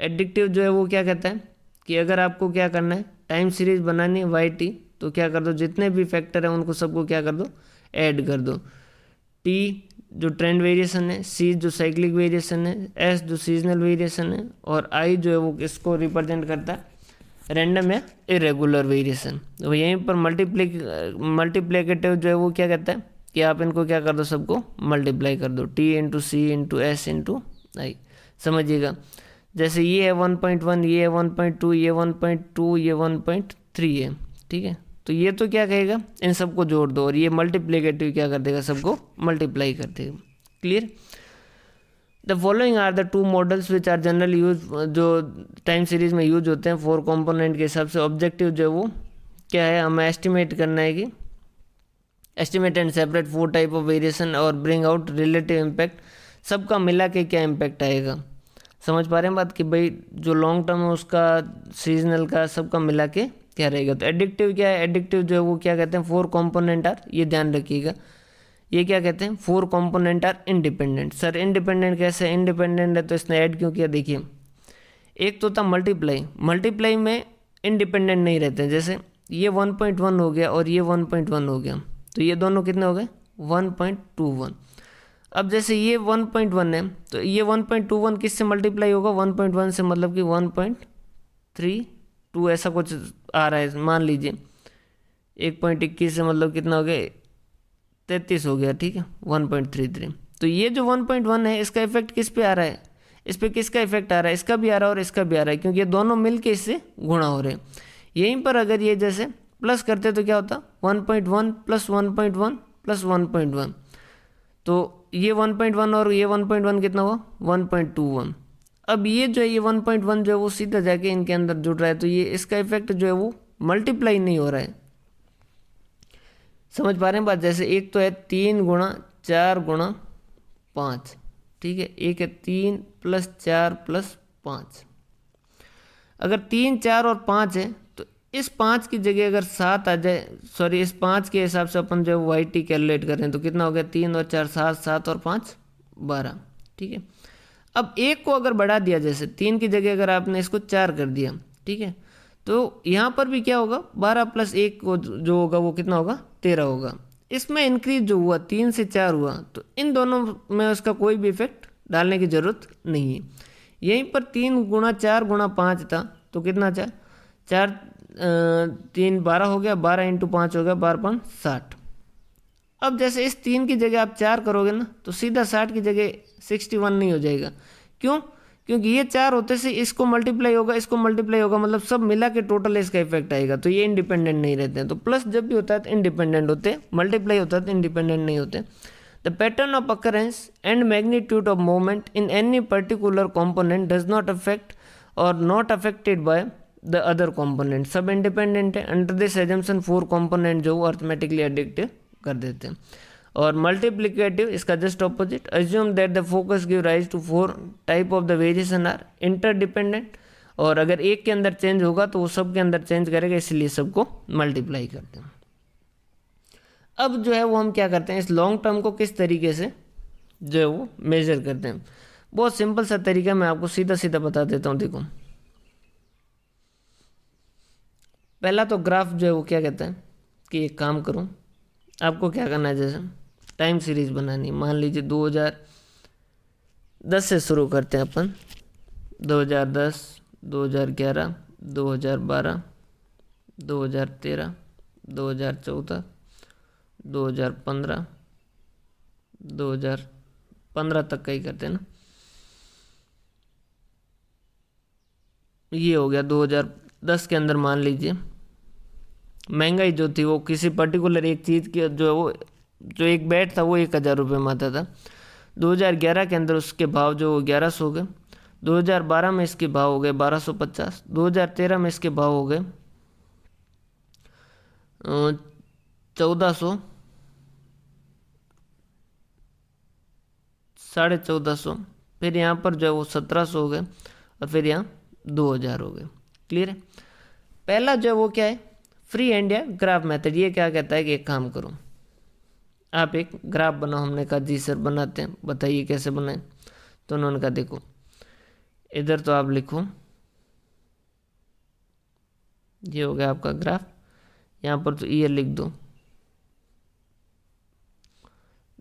एडिटिव जो है वो क्या कहता है कि अगर आपको क्या करना है, टाइम सीरीज बनानी है YT, तो क्या कर दो, जितने भी फैक्टर हैं उनको सबको क्या कर दो, ऐड कर दो। T जो ट्रेंड वेरिएशन है, C जो साइक्लिक वेरिएशन है, S जो सीजनल वेरिएशन है, और I जो है वो इसको रिप्रेजेंट करता है रैंडम या इरेगुलर वेरिएशन। तो यहीं पर मल्टीप्लिकेटिव जो है वो क्या कहता है कि आप इनको क्या कर दो, सबको मल्टीप्लाई कर दो, T into C into S into I। समझिएगा, जैसे ये है 1.1, ये है 1.2, ये 1.2, ये 1.3 है। ठीक है, तो ये तो क्या कहेगा, इन सबको जोड़ दो, और ये मल्टीप्लिकेटिव क्या कर देगा, सबको मल्टीप्लाई कर देगा। Clear? The following are the 2 models which are general use, जो टाइम सीरीज में यूज होते हैं 4 कंपोनेंट के हिसाब से। ऑब्जेक्टिव जो है वो क्या है, हमें एस्टिमेट करना है कि estimate and separate 4 type of variation और ब्रिंग आउट रिलेटिव इम्पैक्ट। सबका मिला के क्या इम्पैक्ट आएगा, समझ पा रहे हैं बात कि भाई जो लॉन्ग टर्म है उसका, सीजनल का, सबका मिला के क्या रहेगा। तो एडिक्टिव क्या है, एडिक्टिव जो है वो क्या कहते हैं, 4 कंपोनेंट आर, ये ध्यान रखिएगा, ये क्या कहते हैं, 4 component are independent. Sir independent कैसे, इंडिपेंडेंट है तो इसने ऐड क्यों किया, देखिए एक तो था मल्टीप्लाई, मल्टीप्लाई में इंडिपेंडेंट नहीं रहते हैं, जैसे ये 1.1 हो गया और ये 1.1 हो गया, तो ये दोनों कितने हो गए 1.21। अब जैसे ये 1.1 है तो ये 1.21 किससे मल्टीप्लाई होगा, 1.1 से, मतलब कि 1.32 ऐसा कुछ आ रहा है, मान लीजिए 1.21 से मतलब कितना हो गया 33 हो गया, ठीक है 1.33। तो ये जो 1.1 है इसका इफेक्ट किस पे आ रहा है, इस पे किसका इफेक्ट आ रहा है, इसका भी आ रहा है और इसका भी आ रहा है, क्योंकि ये दोनों मिलके इससे गुणा हो रहे हैं। यहीं पर अगर ये जैसे प्लस करते तो क्या होता 1.1 प्लस 1.1 प्लस 1.1, तो ये 1.1 और ये 1.1 कितना हुआ 1.21। अब ये जो है ये 1.1 जो है वो सीधा जाके इनके अंदर जुड़ रहा है, तो ये इसका इफेक्ट जो है वो मल्टीप्लाई नहीं हो रहा है। समझ पा रहे हैं बात, जैसे एक तो है 3 गुणा 4 गुणा 5, ठीक है, एक है 3 प्लस 4 प्लस 5। अगर 3 4 और 5 है तो इस 5 की जगह अगर 7 आ जाए, सॉरी इस 5 के हिसाब से अपन जो वाई टी कैलकुलेट करें तो कितना हो गया 3 और 4 7, 7 और 5 12, ठीक है। अब एक को अगर बढ़ा दिया, जैसे 3 की जगह अगर आपने इसको 4 कर दिया, ठीक है, तो यहाँ पर भी क्या होगा 12 प्लस 1 को जो होगा वो कितना होगा 13 होगा। इसमें इंक्रीज जो हुआ 3 से 4 हुआ, तो इन दोनों में उसका कोई भी इफेक्ट डालने की ज़रूरत नहीं है। यहीं पर 3 गुणा 4 गुणा 5 था तो कितना 4 3 12 हो गया, 12 इंटू 5 हो गया 12 60। अब जैसे इस 3 की जगह आप 4 करोगे ना तो सीधा 60 की जगह 61 नहीं हो जाएगा, क्यों, क्योंकि ये 4 होते से इसको मल्टीप्लाई होगा, इसको मल्टीप्लाई होगा, मतलब सब मिला के टोटल इसका इफेक्ट आएगा, तो ये इंडिपेंडेंट नहीं रहते हैं। तो प्लस जब भी होता है तो इंडिपेंडेंट होते हैं, मल्टीप्लाई होता है तो इंडिपेंडेंट नहीं होते। The pattern of occurrence and magnitude of movement in any particular component does not affect और not affected by the other component, सब इंडिपेंडेंट है। अंडर दिस एजम्पशन 4 कॉम्पोनेंट जो अर्थमेटिकली एडिक्टिव कर देते हैं। और मल्टीप्लिकेटिव इसका just opposite, assume that the forces give rise to 4 type of the variation are interdependent, और अगर एक के अंदर चेंज होगा तो वो सब के अंदर चेंज करेगा, इसलिए सबको मल्टीप्लाई करते हैं। अब जो है वो हम क्या करते हैं, इस लॉन्ग टर्म को किस तरीके से जो है वो मेजर करते हैं। बहुत सिंपल सा तरीका मैं आपको सीधा सीधा बता देता हूँ। देखो पहला तो ग्राफ जो है वो क्या कहता है कि एक काम करो, आपको क्या करना है, जैसे टाइम सीरीज बनानी, मान लीजिए 2010 से शुरू करते हैं अपन, 2010 2011 2012 2013 2014 2015 2015 तक का ही करते हैं ना, ये हो गया 2010 के अंदर। मान लीजिए महंगाई जो थी वो किसी पर्टिकुलर एक चीज़ की जो है वो, जो एक बैट था वो 1000 रुपये में आता था। 2011 के अंदर उसके भाव जो 1100 हो गए, 2012 में इसके भाव हो गए 1250, 2013 में इसके भाव हो गए 1400, 1450, फिर यहाँ पर जो है वो 1700 हो गए और फिर यहाँ 2000 हो गए। क्लियर है। पहला जो है वो क्या है, फ्री हैंड या ग्राफ मेथड। ये क्या कहता है कि एक काम करो, आप एक ग्राफ बनाओ। हमने कहा जी सर बनाते हैं, बताइए कैसे बनाएं। तो उन्होंने कहा देखो इधर तो आप लिखो, ये हो गया आपका ग्राफ, यहाँ पर तो ईयर लिख दो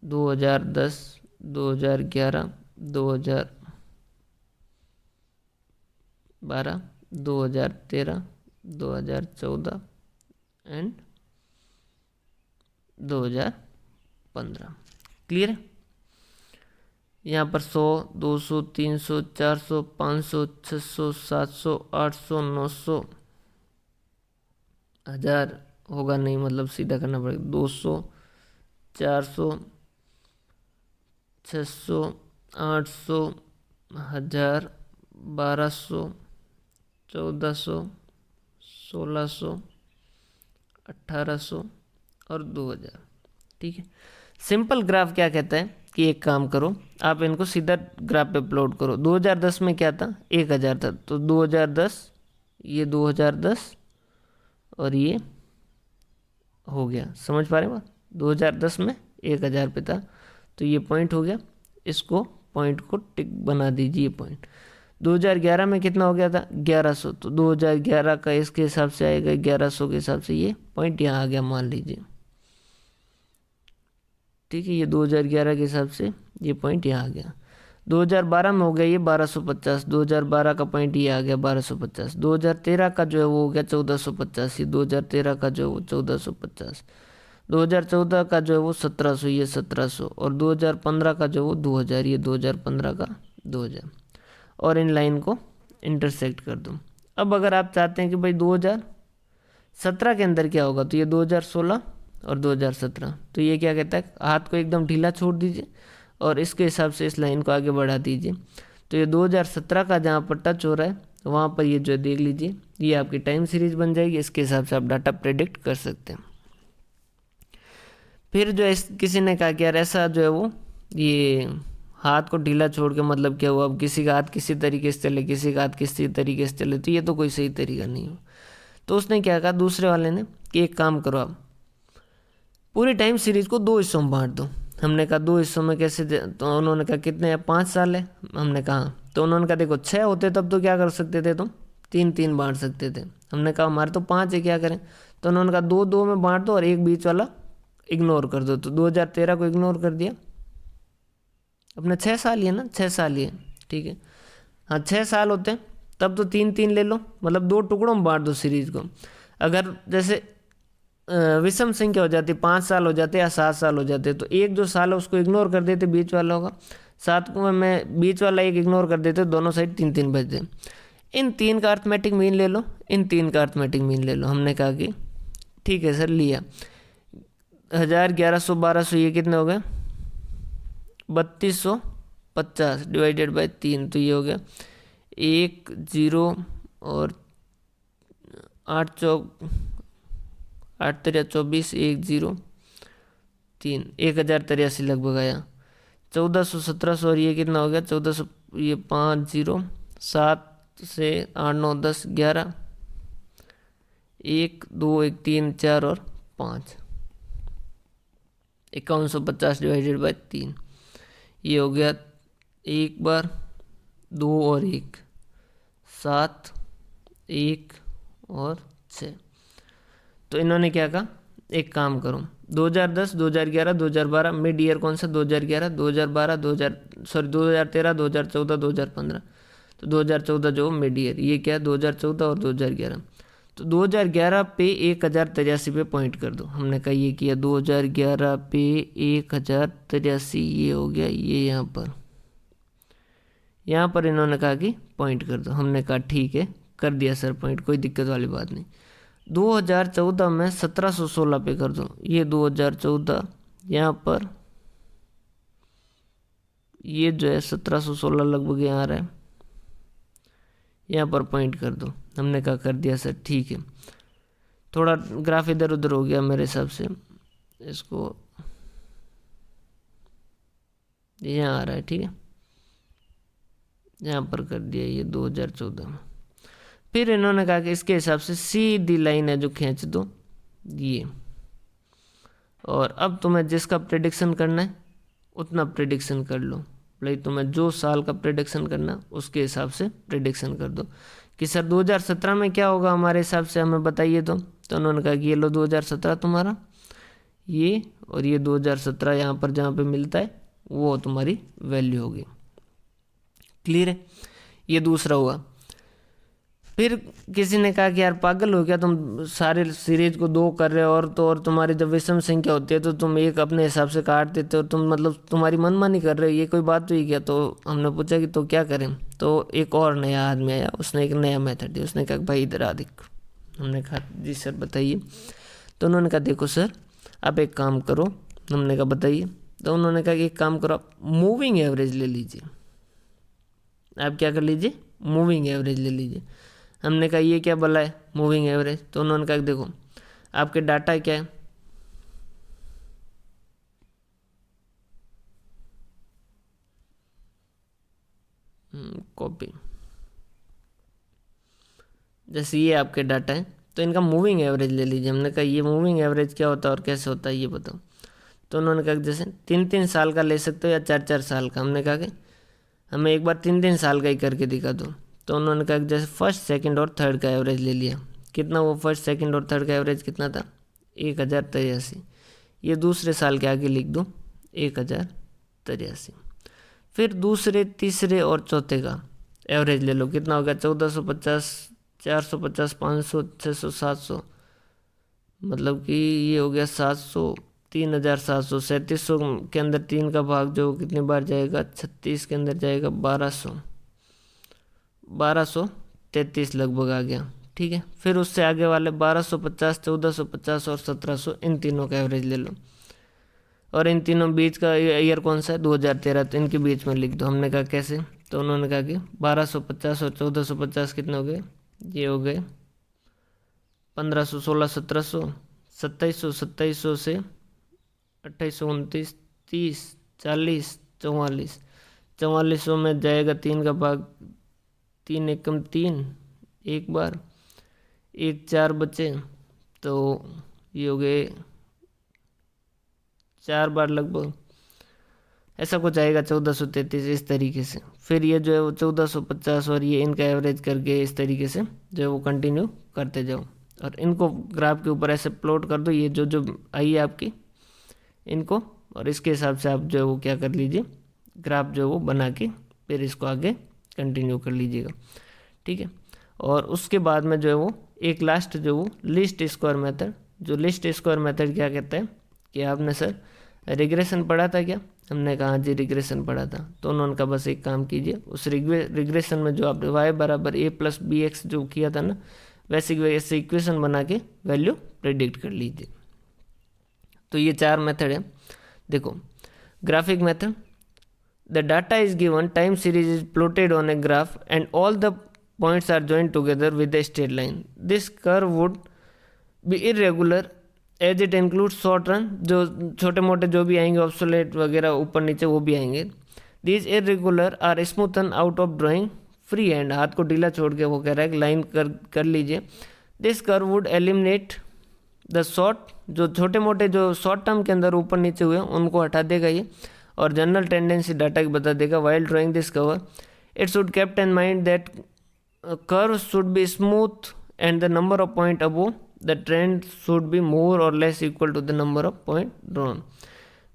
2010 2011 2012 2013 2014 एंड 2015। क्लियर है। यहाँ पर 100 200 300 400 500 600 700 800 900 1000 होगा नहीं, मतलब सीधा करना पड़ेगा, 200 400 600 800 1000 1200 1400 1600 1800 और 2000। ठीक है। सिंपल ग्राफ क्या कहता है कि एक काम करो, आप इनको सीधा ग्राफ पे प्लॉट करो। 2010 में क्या था 1000 था, तो 2010 ये 2010 और ये हो गया, समझ पा रहे हैं बात। 2010 में 1000 पे था, तो ये पॉइंट हो गया, इसको पॉइंट को टिक बना दीजिए पॉइंट। 2011 में कितना हो गया था 1100, तो 2011 का इसके हिसाब से आएगा 1100 के हिसाब से ये पॉइंट यहाँ आ गया मान लीजिए, ठीक है। ये 2011 के हिसाब से ये पॉइंट यहाँ आ गया। 2012 में हो गया ये 1250, 2012 का पॉइंट ये आ गया 1250। 2013 का जो है वो हो गया 1450, ये 2013 का जो है वो 1450। 2014 का जो है वो 1700, ये 1700, और 2015 का जो है वो 2000, ये 2015 का 2000, और इन लाइन को इंटरसेक्ट कर दूँ। अब अगर आप चाहते हैं कि भाई 2017 के अंदर क्या होगा, तो ये 2016 और 2017, तो ये क्या कहता है, हाथ को एकदम ढीला छोड़ दीजिए और इसके हिसाब से इस लाइन को आगे बढ़ा दीजिए। तो ये 2017 का जहाँ पर टच हो रहा है वहाँ पर ये जो है देख लीजिए, ये आपकी टाइम सीरीज बन जाएगी। इसके हिसाब से आप डाटा प्रेडिक्ट कर सकते हैं। फिर जो है किसी ने कहा कि यार ऐसा जो है वो ये हाथ को ढीला छोड़ के मतलब क्या हुआ, अब किसी का हाथ किसी तरीके से चले, किसी का हाथ किसी तरीके से चले, तो ये तो कोई सही तरीका नहीं हो। तो उसने क्या कहा दूसरे वाले ने कि एक काम करो, आप पूरी टाइम सीरीज को 2 हिस्सों में बांट दो। हमने कहा 2 हिस्सों में कैसे, तो उन्होंने कहा कितने हैं, 5 साल है। हमने कहा, तो उन्होंने कहा देखो 6 होते तब तो क्या कर सकते थे तुम, 3-3 बांट सकते थे। हमने कहा हमारे तो 5 है, क्या करें। तो उन्होंने कहा 2-2 में बांट दो और एक बीच वाला इग्नोर कर दो। तो 2013 को इग्नोर कर दिया, अपने 6 साल ही है ना, 6 साल ही है, ठीक है। हाँ 6 साल होते हैं तब तो 3-3 ले लो, मतलब 2 टुकड़ों में बांट दो सीरीज को। अगर जैसे विषम संख्या हो जाती, 5 साल हो जाते या 7 साल हो जाते, तो एक जो साल है उसको इग्नोर कर देते, बीच वाला होगा। 7 को मैं बीच वाला एक इग्नोर कर देते, दोनों साइड 3-3 बचते। इन 3 का अर्थमेटिक मीन ले लो, इन 3 का अर्थमेटिक मीन ले लो। हमने कहा कि ठीक है सर, लिया। 1000, 1100, 1200, ये कितने हो गए 3250 डिवाइडेड बाई 3, तो ये हो गया 1 0 और 8 चौक 8 3 24, 1 0 3, 1083 लगभग आया। 1400, 1700 और ये कितना हो गया 1400, ये 5 0 7 से 8 9 10 11, 1 2 1 3 4 और 5, 5150 डिवाइडेड बाई 3, ये हो गया 1 बार 2 और 1 7 1 और 6। तो इन्होंने क्या कहा, एक काम करो 2010, 2011, 2012 मिड ईयर कौन सा, 2011, 2012, 2013, 2014, 2015, तो 2014 जो मिड ईयर, ये क्या है 2014 और 2011। तो 2011 पे 1083 पे पॉइंट कर दो। हमने कहा ये किया 2011 पे 1083, ये हो गया ये यहाँ पर इन्होंने कहा कि पॉइंट कर दो। हमने कहा ठीक है, कर दिया सर पॉइंट, कोई दिक्कत वाली बात नहीं। 2014 में 1716 पे कर दो, ये 2014 यहाँ पर ये जो है 1716 लगभग यहाँ आ रहा है, यहाँ पर पॉइंट कर दो। हमने कहा कर दिया सर, ठीक है। थोड़ा ग्राफ इधर उधर हो गया मेरे हिसाब से, इसको यहाँ आ रहा है, ठीक है, यहाँ पर कर दिया ये 2014 में। फिर इन्होंने कहा कि इसके हिसाब से सीधी लाइन है जो खींच दो ये, और अब तुम्हें जिसका प्रेडिक्शन करना है उतना प्रेडिक्शन कर लो। भाई तुम्हें जो साल का प्रेडिक्शन करना उसके हिसाब से प्रेडिक्शन कर दो कि सर 2017 में क्या होगा हमारे हिसाब से, हमें बताइए। तो उन्होंने कहा कि ये लो 2017 तुम्हारा ये, और ये 2017 यहाँ पर जहाँ पे मिलता है वो तुम्हारी वैल्यू होगी। क्लियर है, ये दूसरा हुआ। फिर किसी ने कहा कि यार पागल हो गया तुम, सारे सीरीज को 2 कर रहे हो, और तुम्हारी जब विषम संख्या होती है तो तुम एक अपने हिसाब से काट देते हो, तुम मतलब तुम्हारी मनमानी कर रहे हो, ये कोई बात हुई क्या। तो हमने पूछा कि तो क्या करें। तो एक और नया आदमी आया, उसने एक नया मेथड दिया। उसने कहा भाई इधर आ देख। हमने कहा जी सर बताइए। तो उन्होंने कहा देखो सर आप एक काम करो। हमने कहा बताइए। तो उन्होंने कहा कि एक काम करो, आप मूविंग एवरेज ले लीजिए। आप क्या कर लीजिए, मूविंग एवरेज ले लीजिए। हमने कहा ये क्या बोला है मूविंग एवरेज। तो उन्होंने कहा देखो आपके डाटा क्या है, कॉपी, जैसे ये आपके डाटा है, तो इनका मूविंग एवरेज ले लीजिए। हमने कहा ये मूविंग एवरेज क्या होता है और कैसे होता है ये बताओ। तो उन्होंने कहा जैसे 3-3 साल का ले सकते हो या 4-4 साल का। हमने कहा कि हमें एक बार 3-3 साल का ही करके दिखा दो। तो उन्होंने कहा जैसे फर्स्ट, सेकंड और थर्ड का एवरेज ले लिया। कितना वो फर्स्ट, सेकंड और थर्ड का एवरेज कितना था? 1083। ये दूसरे साल के आगे लिख दो 1083। फिर दूसरे, तीसरे और चौथे का एवरेज ले लो। कितना हो गया? 1450, 450, 500, 600, 700, मतलब कि ये हो गया 700, 3700। 3700 के अंदर 3 का भाग जो कितनी बार जाएगा? 36 के अंदर जाएगा 1200, 1233 लगभग आ गया। ठीक है, फिर उससे आगे वाले 1250, 1450 और 1700, इन तीनों का एवरेज ले लो। और इन तीनों बीच का ईयर कौन सा है? 2013। तो इनके बीच में लिख दो। हमने कहा कैसे? तो उन्होंने कहा कि 1250 और 1450 कितने हो गए? ये हो गए 1500, 1600, 1700, 2700, 2700 से 2800, 29, 30, 40, 44, 4400 में जाएगा 3 का भाग, 3 एकम 3, एक बार, 1 4 बचे, तो ये हो गए 4 बार लगभग, ऐसा कुछ आएगा 1433 इस तरीके से। फिर ये जो है वो 1450 और ये इनका एवरेज करके इस तरीके से जो है वो कंटिन्यू करते जाओ और इनको ग्राफ के ऊपर ऐसे प्लॉट कर दो। ये जो जो आई है आपकी इनको, और इसके हिसाब से आप जो है वो क्या कर लीजिए, ग्राफ जो है वो बना के फिर इसको आगे कंटिन्यू कर लीजिएगा। ठीक है, और उसके बाद में जो है वो एक लास्ट जो वो लिस्ट स्क्वायर मेथड, जो लिस्ट स्क्वायर मेथड क्या कहता है कि आपने सर रिग्रेशन पढ़ा था क्या? हमने कहा जी रिग्रेशन पढ़ा था। तो उन्होंने कहा बस एक काम कीजिए, उस रिग्रेशन में जो आपने y बराबर a प्लस बी एक्स जो किया था ना, वैसे इक्वेशन बना के वैल्यू प्रेडिक्ट कर लीजिए। तो ये 4 मेथड है। देखो, graphic method, the data is given, time series is plotted on a graph and all the points are joined together with a straight line. This curve would be irregular as it include short run, जो छोटे मोटे जो भी आएंगे obsolete वगैरह ऊपर नीचे वो भी आएंगे। These irregular are smoothen out of drawing free hand, हाथ को ढीला छोड़ के वो कह रहा है कि लाइन कर लीजिए। This curve would eliminate the short, जो छोटे मोटे जो शॉर्ट टर्म के अंदर ऊपर नीचे हुए उनको हटा देगा ये, और जनरल टेंडेंसी डाटा की बता देगा। While drawing this cover it should kept in mind that curves should be smooth and the number of point above the trend should be more or less equal to the number of point drawn.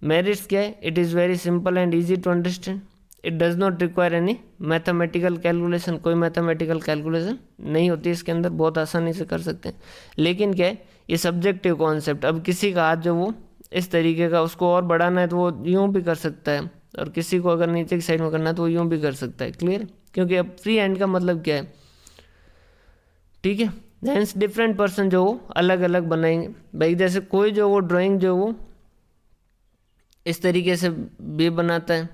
Merits क्या है? It is very simple and easy to understand. It does not require any mathematical calculation. कोई mathematical calculation नहीं होती इसके अंदर, बहुत आसानी से कर सकते हैं। लेकिन क्या है, ये सब्जेक्टिव कॉन्सेप्ट, अब किसी का हाथ जो वो इस तरीके का उसको और बढ़ाना है तो वो यूँ भी कर सकता है, और किसी को अगर नीचे की साइड में करना है तो वो यूँ भी कर सकता है। क्लियर? क्योंकि अब फ्री हैंड का मतलब क्या है, ठीक है, हेंस डिफरेंट पर्सन जो वो अलग अलग बनाएंगे। भाई जैसे कोई जो वो ड्राइंग जो वो इस तरीके से भी बनाता है,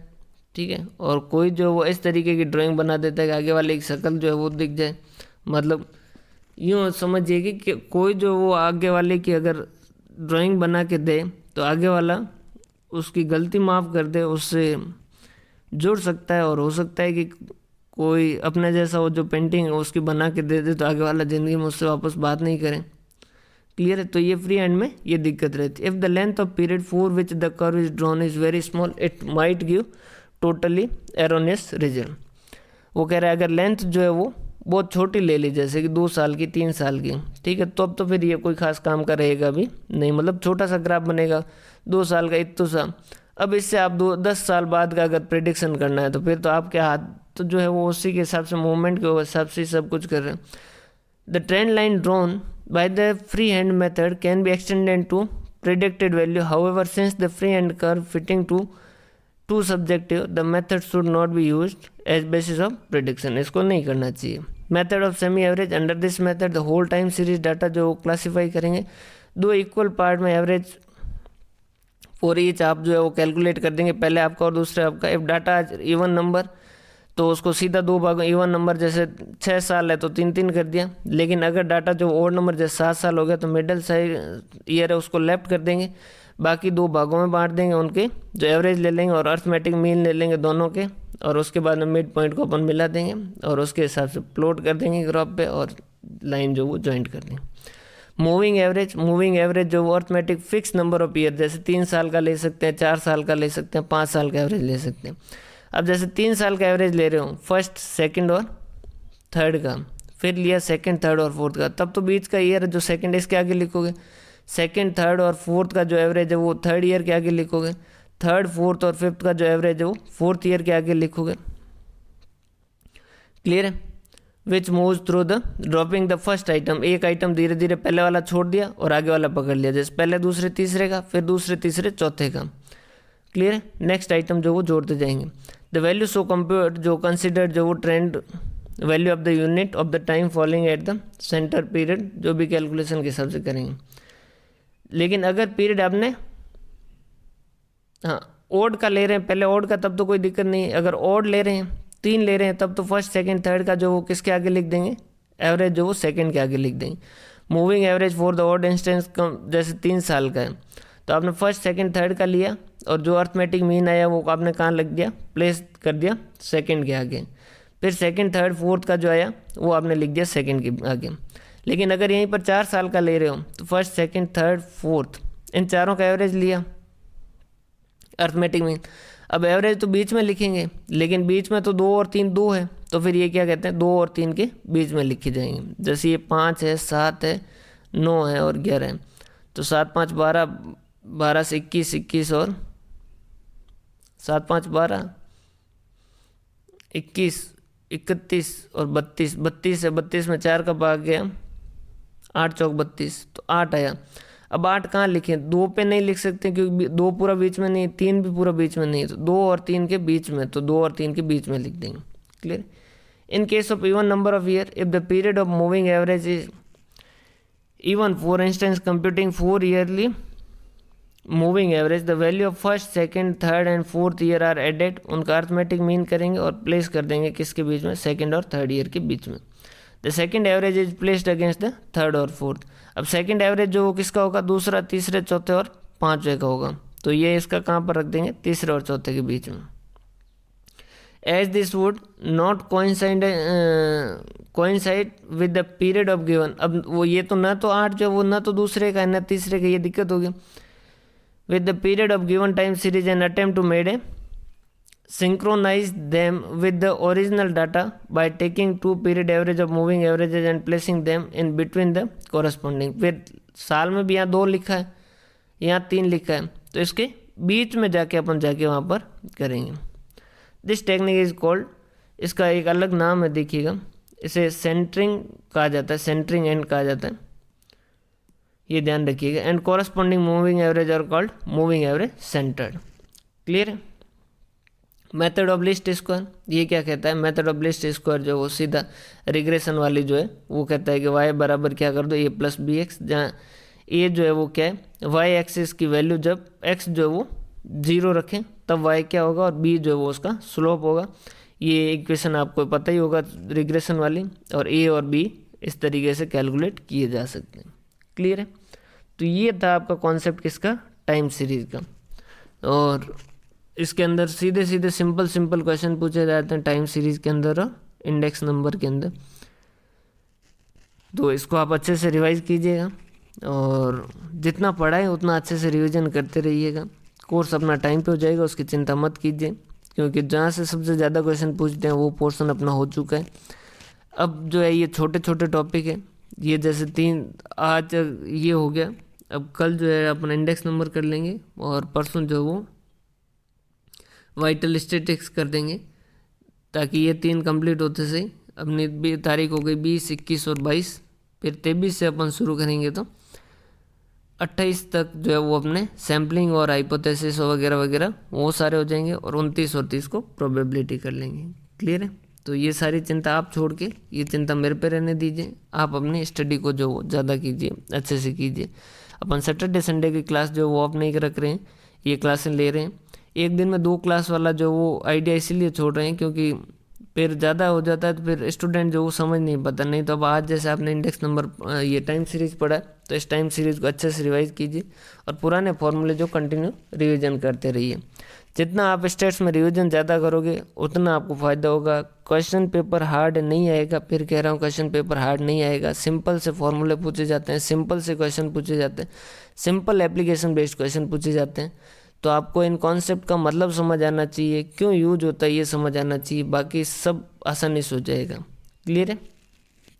ठीक है, और कोई जो वो इस तरीके की ड्राइंग बना देता है कि आगे वाले की शक्ल जो है वो दिख जाए। मतलब यूँ समझिए कि कोई जो वो आगे वाले की अगर ड्राइंग बना के दे तो आगे वाला उसकी गलती माफ़ कर दे, उससे जुड़ सकता है, और हो सकता है कि कोई अपने जैसा वो जो पेंटिंग है उसकी बना के दे दे तो आगे वाला ज़िंदगी में उससे वापस बात नहीं करें। क्लियर है? तो ये फ्री हैंड में ये दिक्कत रहती है। If the length of period for which the curve is drawn is very small it might give totally erroneous result. वो कह रहा है अगर लेंथ जो है वो बहुत छोटी ले ली, जैसे कि 2 साल की, 3 साल की, ठीक है, तो अब तो फिर ये कोई खास काम का रहेगा भी नहीं, मतलब छोटा सा ग्राफ बनेगा 2 साल का, इतना सा। अब इससे आप 10 साल बाद का अगर प्रेडिक्शन करना है तो फिर तो आपके हाथ तो जो है वो उसी के हिसाब से, मूवमेंट के हिसाब से सब कुछ कर रहे हैं। The trend line drawn by the free hand method can be extended to predicted value, however since the free hand curve fitting to subjective the method should not be used as basis of prediction. इसको नहीं करना चाहिए। Method of semi average, under this method the whole time series data जो classify करेंगे 2 equal part में average for each आप जो है वो कैलकुलेट कर देंगे, पहले आपका और दूसरे आपका। इफ डाटा इवन नंबर तो उसको सीधा 2 भागों, इवन नंबर जैसे 6 साल है तो 3-3 कर दिया। लेकिन अगर डाटा जो ओड नंबर जैसे 7 साल हो गया तो मिडल साइड ईयर है उसको लेफ्ट कर देंगे, बाकी 2 भागों में बांट देंगे, उनके जो एवरेज ले लेंगे और अर्थमेटिक मीन ले लेंगे दोनों के, और उसके बाद में मिड पॉइंट को अपन मिला देंगे और उसके हिसाब से प्लॉट कर देंगे ग्राफ पे और लाइन जो वो ज्वाइंट कर देंगे। मूविंग एवरेज जो arithmetic fix number of year, जैसे 3 साल का ले सकते हैं, 4 साल का ले सकते हैं, 5 साल का एवरेज ले सकते हैं। अब जैसे 3 साल का एवरेज ले रहे हो फर्स्ट, सेकंड और थर्ड का, फिर लिया सेकंड, थर्ड और फोर्थ का, तब तो बीच का ईयर जो सेकंड है इसके आगे लिखोगे। सेकंड, थर्ड और फोर्थ का जो एवरेज है वो थर्ड ईयर के आगे लिखोगे। थर्ड, फोर्थ और फिफ्थ का जो एवरेज है वो फोर्थ ईयर के आगे लिखोगे। क्लियर है। विच moves through the dropping the first item, एक आइटम धीरे धीरे पहले वाला छोड़ दिया और आगे वाला पकड़ लिया, जैसे पहले दूसरे तीसरे का, फिर दूसरे तीसरे चौथे का। क्लियर है। नेक्स्ट आइटम जो वो जोड़ते जाएंगे। द वैल्यू सो कंप्यूट जो कंसिडर्ड जो वो trend value of the unit of the time following at the centre period, जो भी कैलकुलेशन के हिसाब से करेंगे। लेकिन अगर पीरियड आपने ओड का ले रहे हैं, पहले ओड का, तब तो कोई दिक्कत नहीं है। अगर ओड ले रहे हैं, 3 ले रहे हैं, तब तो फर्स्ट, सेकंड, थर्ड का जो वो किसके आगे लिख देंगे, एवरेज जो वो सेकंड के आगे लिख देंगे। Moving average for the odd instance जैसे 3 साल का है तो आपने फर्स्ट, सेकंड, थर्ड का लिया और जो अर्थमेटिक मीन आया वो आपने कहाँ लग दिया, प्लेस कर दिया सेकंड के आगे। फिर सेकंड, थर्ड, फोर्थ का जो आया वो आपने लिख दिया सेकंड के आगे। लेकिन अगर यहीं पर 4 साल का ले रहे हो तो फर्स्ट, सेकंड, थर्ड, फोर्थ इन चारों का एवरेज लिया अर्थमेटिक मीन। अब एवरेज तो बीच में लिखेंगे, लेकिन बीच में तो 2 और 3 2 है, तो फिर ये क्या कहते हैं 2 और 3 के बीच में लिखे जाएंगे। जैसे ये 5 है, 7 है, 9 है और 11 है, तो 7 5 12, 12 से 21, 21 और 7 5 12, 21, 31 और 32, 32 है, 32 में 4 का भाग गया, 8 चौक 32, तो 8 आया। अब 8 कहाँ लिखें, 2 पे नहीं लिख सकते क्योंकि 2 पूरा बीच में नहीं, 3 भी पूरा बीच में नहीं, तो 2 और 3 के बीच में, तो 2 और 3 के बीच में लिख देंगे। Clear. In case of even number of year if the period of moving average is even, for instance computing 4 yearly moving average, the value of first, second, third and fourth year are added, उनका arithmetic mean करेंगे और place कर देंगे किसके बीच में, second और third year के बीच में। The second average is placed against the third और फोर्थ। अब सेकंड एवरेज जो वो किसका होगा, दूसरा, तीसरे, चौथे और पांचवे का होगा, तो ये इसका कहाँ पर रख देंगे, तीसरे और चौथे के बीच में। As this would not coincide with the period of given, अब वो ये तो ना तो 8 जो वो ना तो दूसरे का है ना तीसरे का, ये दिक्कत होगी। With the period of given time series and attempt to made a synchronize them with the original data by taking 2 period average of moving averages and placing them in between the corresponding। फिर साल में भी यहाँ 2 लिखा है, यहाँ 3 लिखा है, तो इसके बीच में जाके अपन जाके वहाँ पर करेंगे। दिस टेक्निक इज कॉल्ड, इसका एक अलग नाम है, देखिएगा, इसे सेंटरिंग कहा जाता है, सेंटरिंग एंड कहा जाता है, ये ध्यान रखिएगा। And corresponding moving average are called moving average centred. Clear है। मेथड ऑफ लीस्ट स्क्वायर, ये क्या कहता है, मेथड ऑफ लीस्ट स्क्वायर जो वो सीधा रिग्रेशन वाली जो है वो कहता है कि y बराबर क्या कर दो, a प्लस बी एक्स, जहाँ a जो है वो क्या है, y एक्सिस की वैल्यू जब x जो है वो 0 रखें तब y क्या होगा, और b जो है वो उसका स्लोप होगा। ये इक्वेशन आपको पता ही होगा रिग्रेशन वाली, और a और b इस तरीके से कैलकुलेट किए जा सकते हैं। क्लियर है। तो ये था आपका कॉन्सेप्ट किसका, टाइम सीरीज का। और इसके अंदर सीधे सीधे सिंपल क्वेश्चन पूछे जाते हैं टाइम सीरीज के अंदर और इंडेक्स नंबर के अंदर, तो इसको आप अच्छे से रिवाइज कीजिएगा और जितना पढ़ा है उतना अच्छे से रिवीजन करते रहिएगा। कोर्स अपना टाइम पे हो जाएगा, उसकी चिंता मत कीजिए, क्योंकि जहाँ से सबसे ज़्यादा क्वेश्चन पूछते हैं वो पोर्शन अपना हो चुका है। अब जो है ये छोटे छोटे टॉपिक है, ये जैसे 3 आज ये हो गया, अब कल जो है अपना इंडेक्स नंबर कर लेंगे और परसों जो वो वाइटल स्टैटिक्स कर देंगे, ताकि ये 3 कंप्लीट होते से अपनी तारीख हो गई 20, 21 और 22, फिर 23 से अपन शुरू करेंगे तो 28 तक जो है वो अपने सैम्पलिंग और हाइपोथेसिस वगैरह वगैरह वो सारे हो जाएंगे, और 29 और 30 को प्रोबेबिलिटी कर लेंगे। क्लियर है। तो ये सारी चिंता आप छोड़ के ये चिंता मेरे पे रहने दीजिए, आप अपनी स्टडी को जो ज़्यादा कीजिए, अच्छे से कीजिए। अपन सैटरडे संडे की क्लास जो वो ऑफ नहीं रख रहे हैं, ये क्लासें ले रहे हैं। एक दिन में 2 क्लास वाला जो वो आइडिया इसीलिए छोड़ रहे हैं क्योंकि फिर ज़्यादा हो जाता है, तो फिर स्टूडेंट जो वो समझ नहीं पाता। नहीं तो अब आज जैसे आपने इंडेक्स नंबर ये टाइम सीरीज़ पढ़ा है, तो इस टाइम सीरीज़ को अच्छे से रिवाइज कीजिए और पुराने फॉर्मूले जो कंटिन्यू रिवीजन करते रहिए। जितना आप स्टेट्स में रिवीजन ज़्यादा करोगे उतना आपको फ़ायदा होगा। क्वेश्चन पेपर हार्ड नहीं आएगा, फिर कह रहा हूँ क्वेश्चन पेपर हार्ड नहीं आएगा। सिंपल से फॉर्मूले पूछे जाते हैं, सिंपल से क्वेश्चन पूछे जाते हैं, सिंपल एप्लीकेशन बेस्ड क्वेश्चन पूछे जाते हैं। तो आपको इन कॉन्सेप्ट का मतलब समझ आना चाहिए, क्यों यूज होता है ये समझ आना चाहिए, बाकी सब आसानी से हो जाएगा। क्लियर है?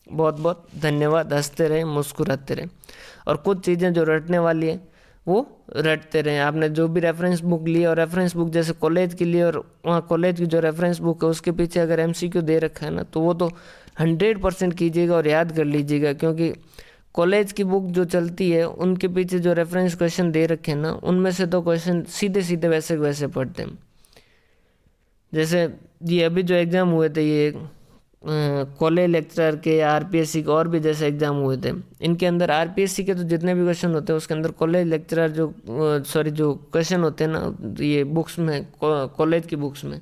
बहुत बहुत धन्यवाद। हंसते रहें, मुस्कुराते रहें, और कुछ चीज़ें जो रटने वाली है वो रटते रहें। आपने जो भी रेफरेंस बुक ली, और रेफरेंस बुक जैसे कॉलेज की ली, और वहाँ कॉलेज की जो रेफरेंस बुक है उसके पीछे अगर एमसीक्यू दे रखा है ना, तो वो तो 100% कीजिएगा और याद कर लीजिएगा, क्योंकि कॉलेज की बुक जो चलती है उनके पीछे जो रेफरेंस क्वेश्चन दे रखे हैं ना, उनमें से तो क्वेश्चन सीधे सीधे वैसे वैसे पढ़ते हैं। जैसे ये अभी जो एग्ज़ाम हुए थे, ये कॉलेज लेक्चरर के, आरपीएससी के, और भी जैसे एग्ज़ाम हुए थे, इनके अंदर आरपीएससी के तो जितने भी क्वेश्चन होते हैं उसके अंदर कॉलेज लेक्चरर जो क्वेश्चन होते हैं ना, ये बुक्स में, कॉलेज की बुक्स में,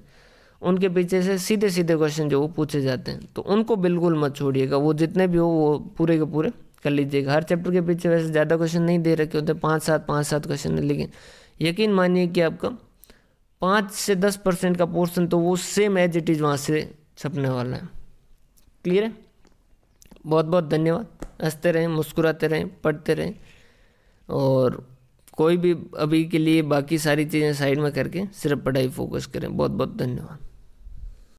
उनके पीछे से सीधे सीधे क्वेश्चन जो वो पूछे जाते हैं, तो उनको बिल्कुल मत छोड़िएगा। वो जितने भी हो वो पूरे के पूरे कर लीजिएगा। हर चैप्टर के पीछे वैसे ज़्यादा क्वेश्चन नहीं दे रखे होते, 5-7 क्वेश्चन है, लेकिन यकीन मानिए कि आपका 5 से 10% का पोर्शन तो वो सेम एज इट इज़ वहाँ से छपने वाला है। क्लियर है? बहुत बहुत धन्यवाद। हंसते रहें, मुस्कुराते रहें, पढ़ते रहें, और कोई भी अभी के लिए बाकी सारी चीज़ें साइड में करके सिर्फ पढ़ाई फोकस करें। बहुत बहुत धन्यवाद।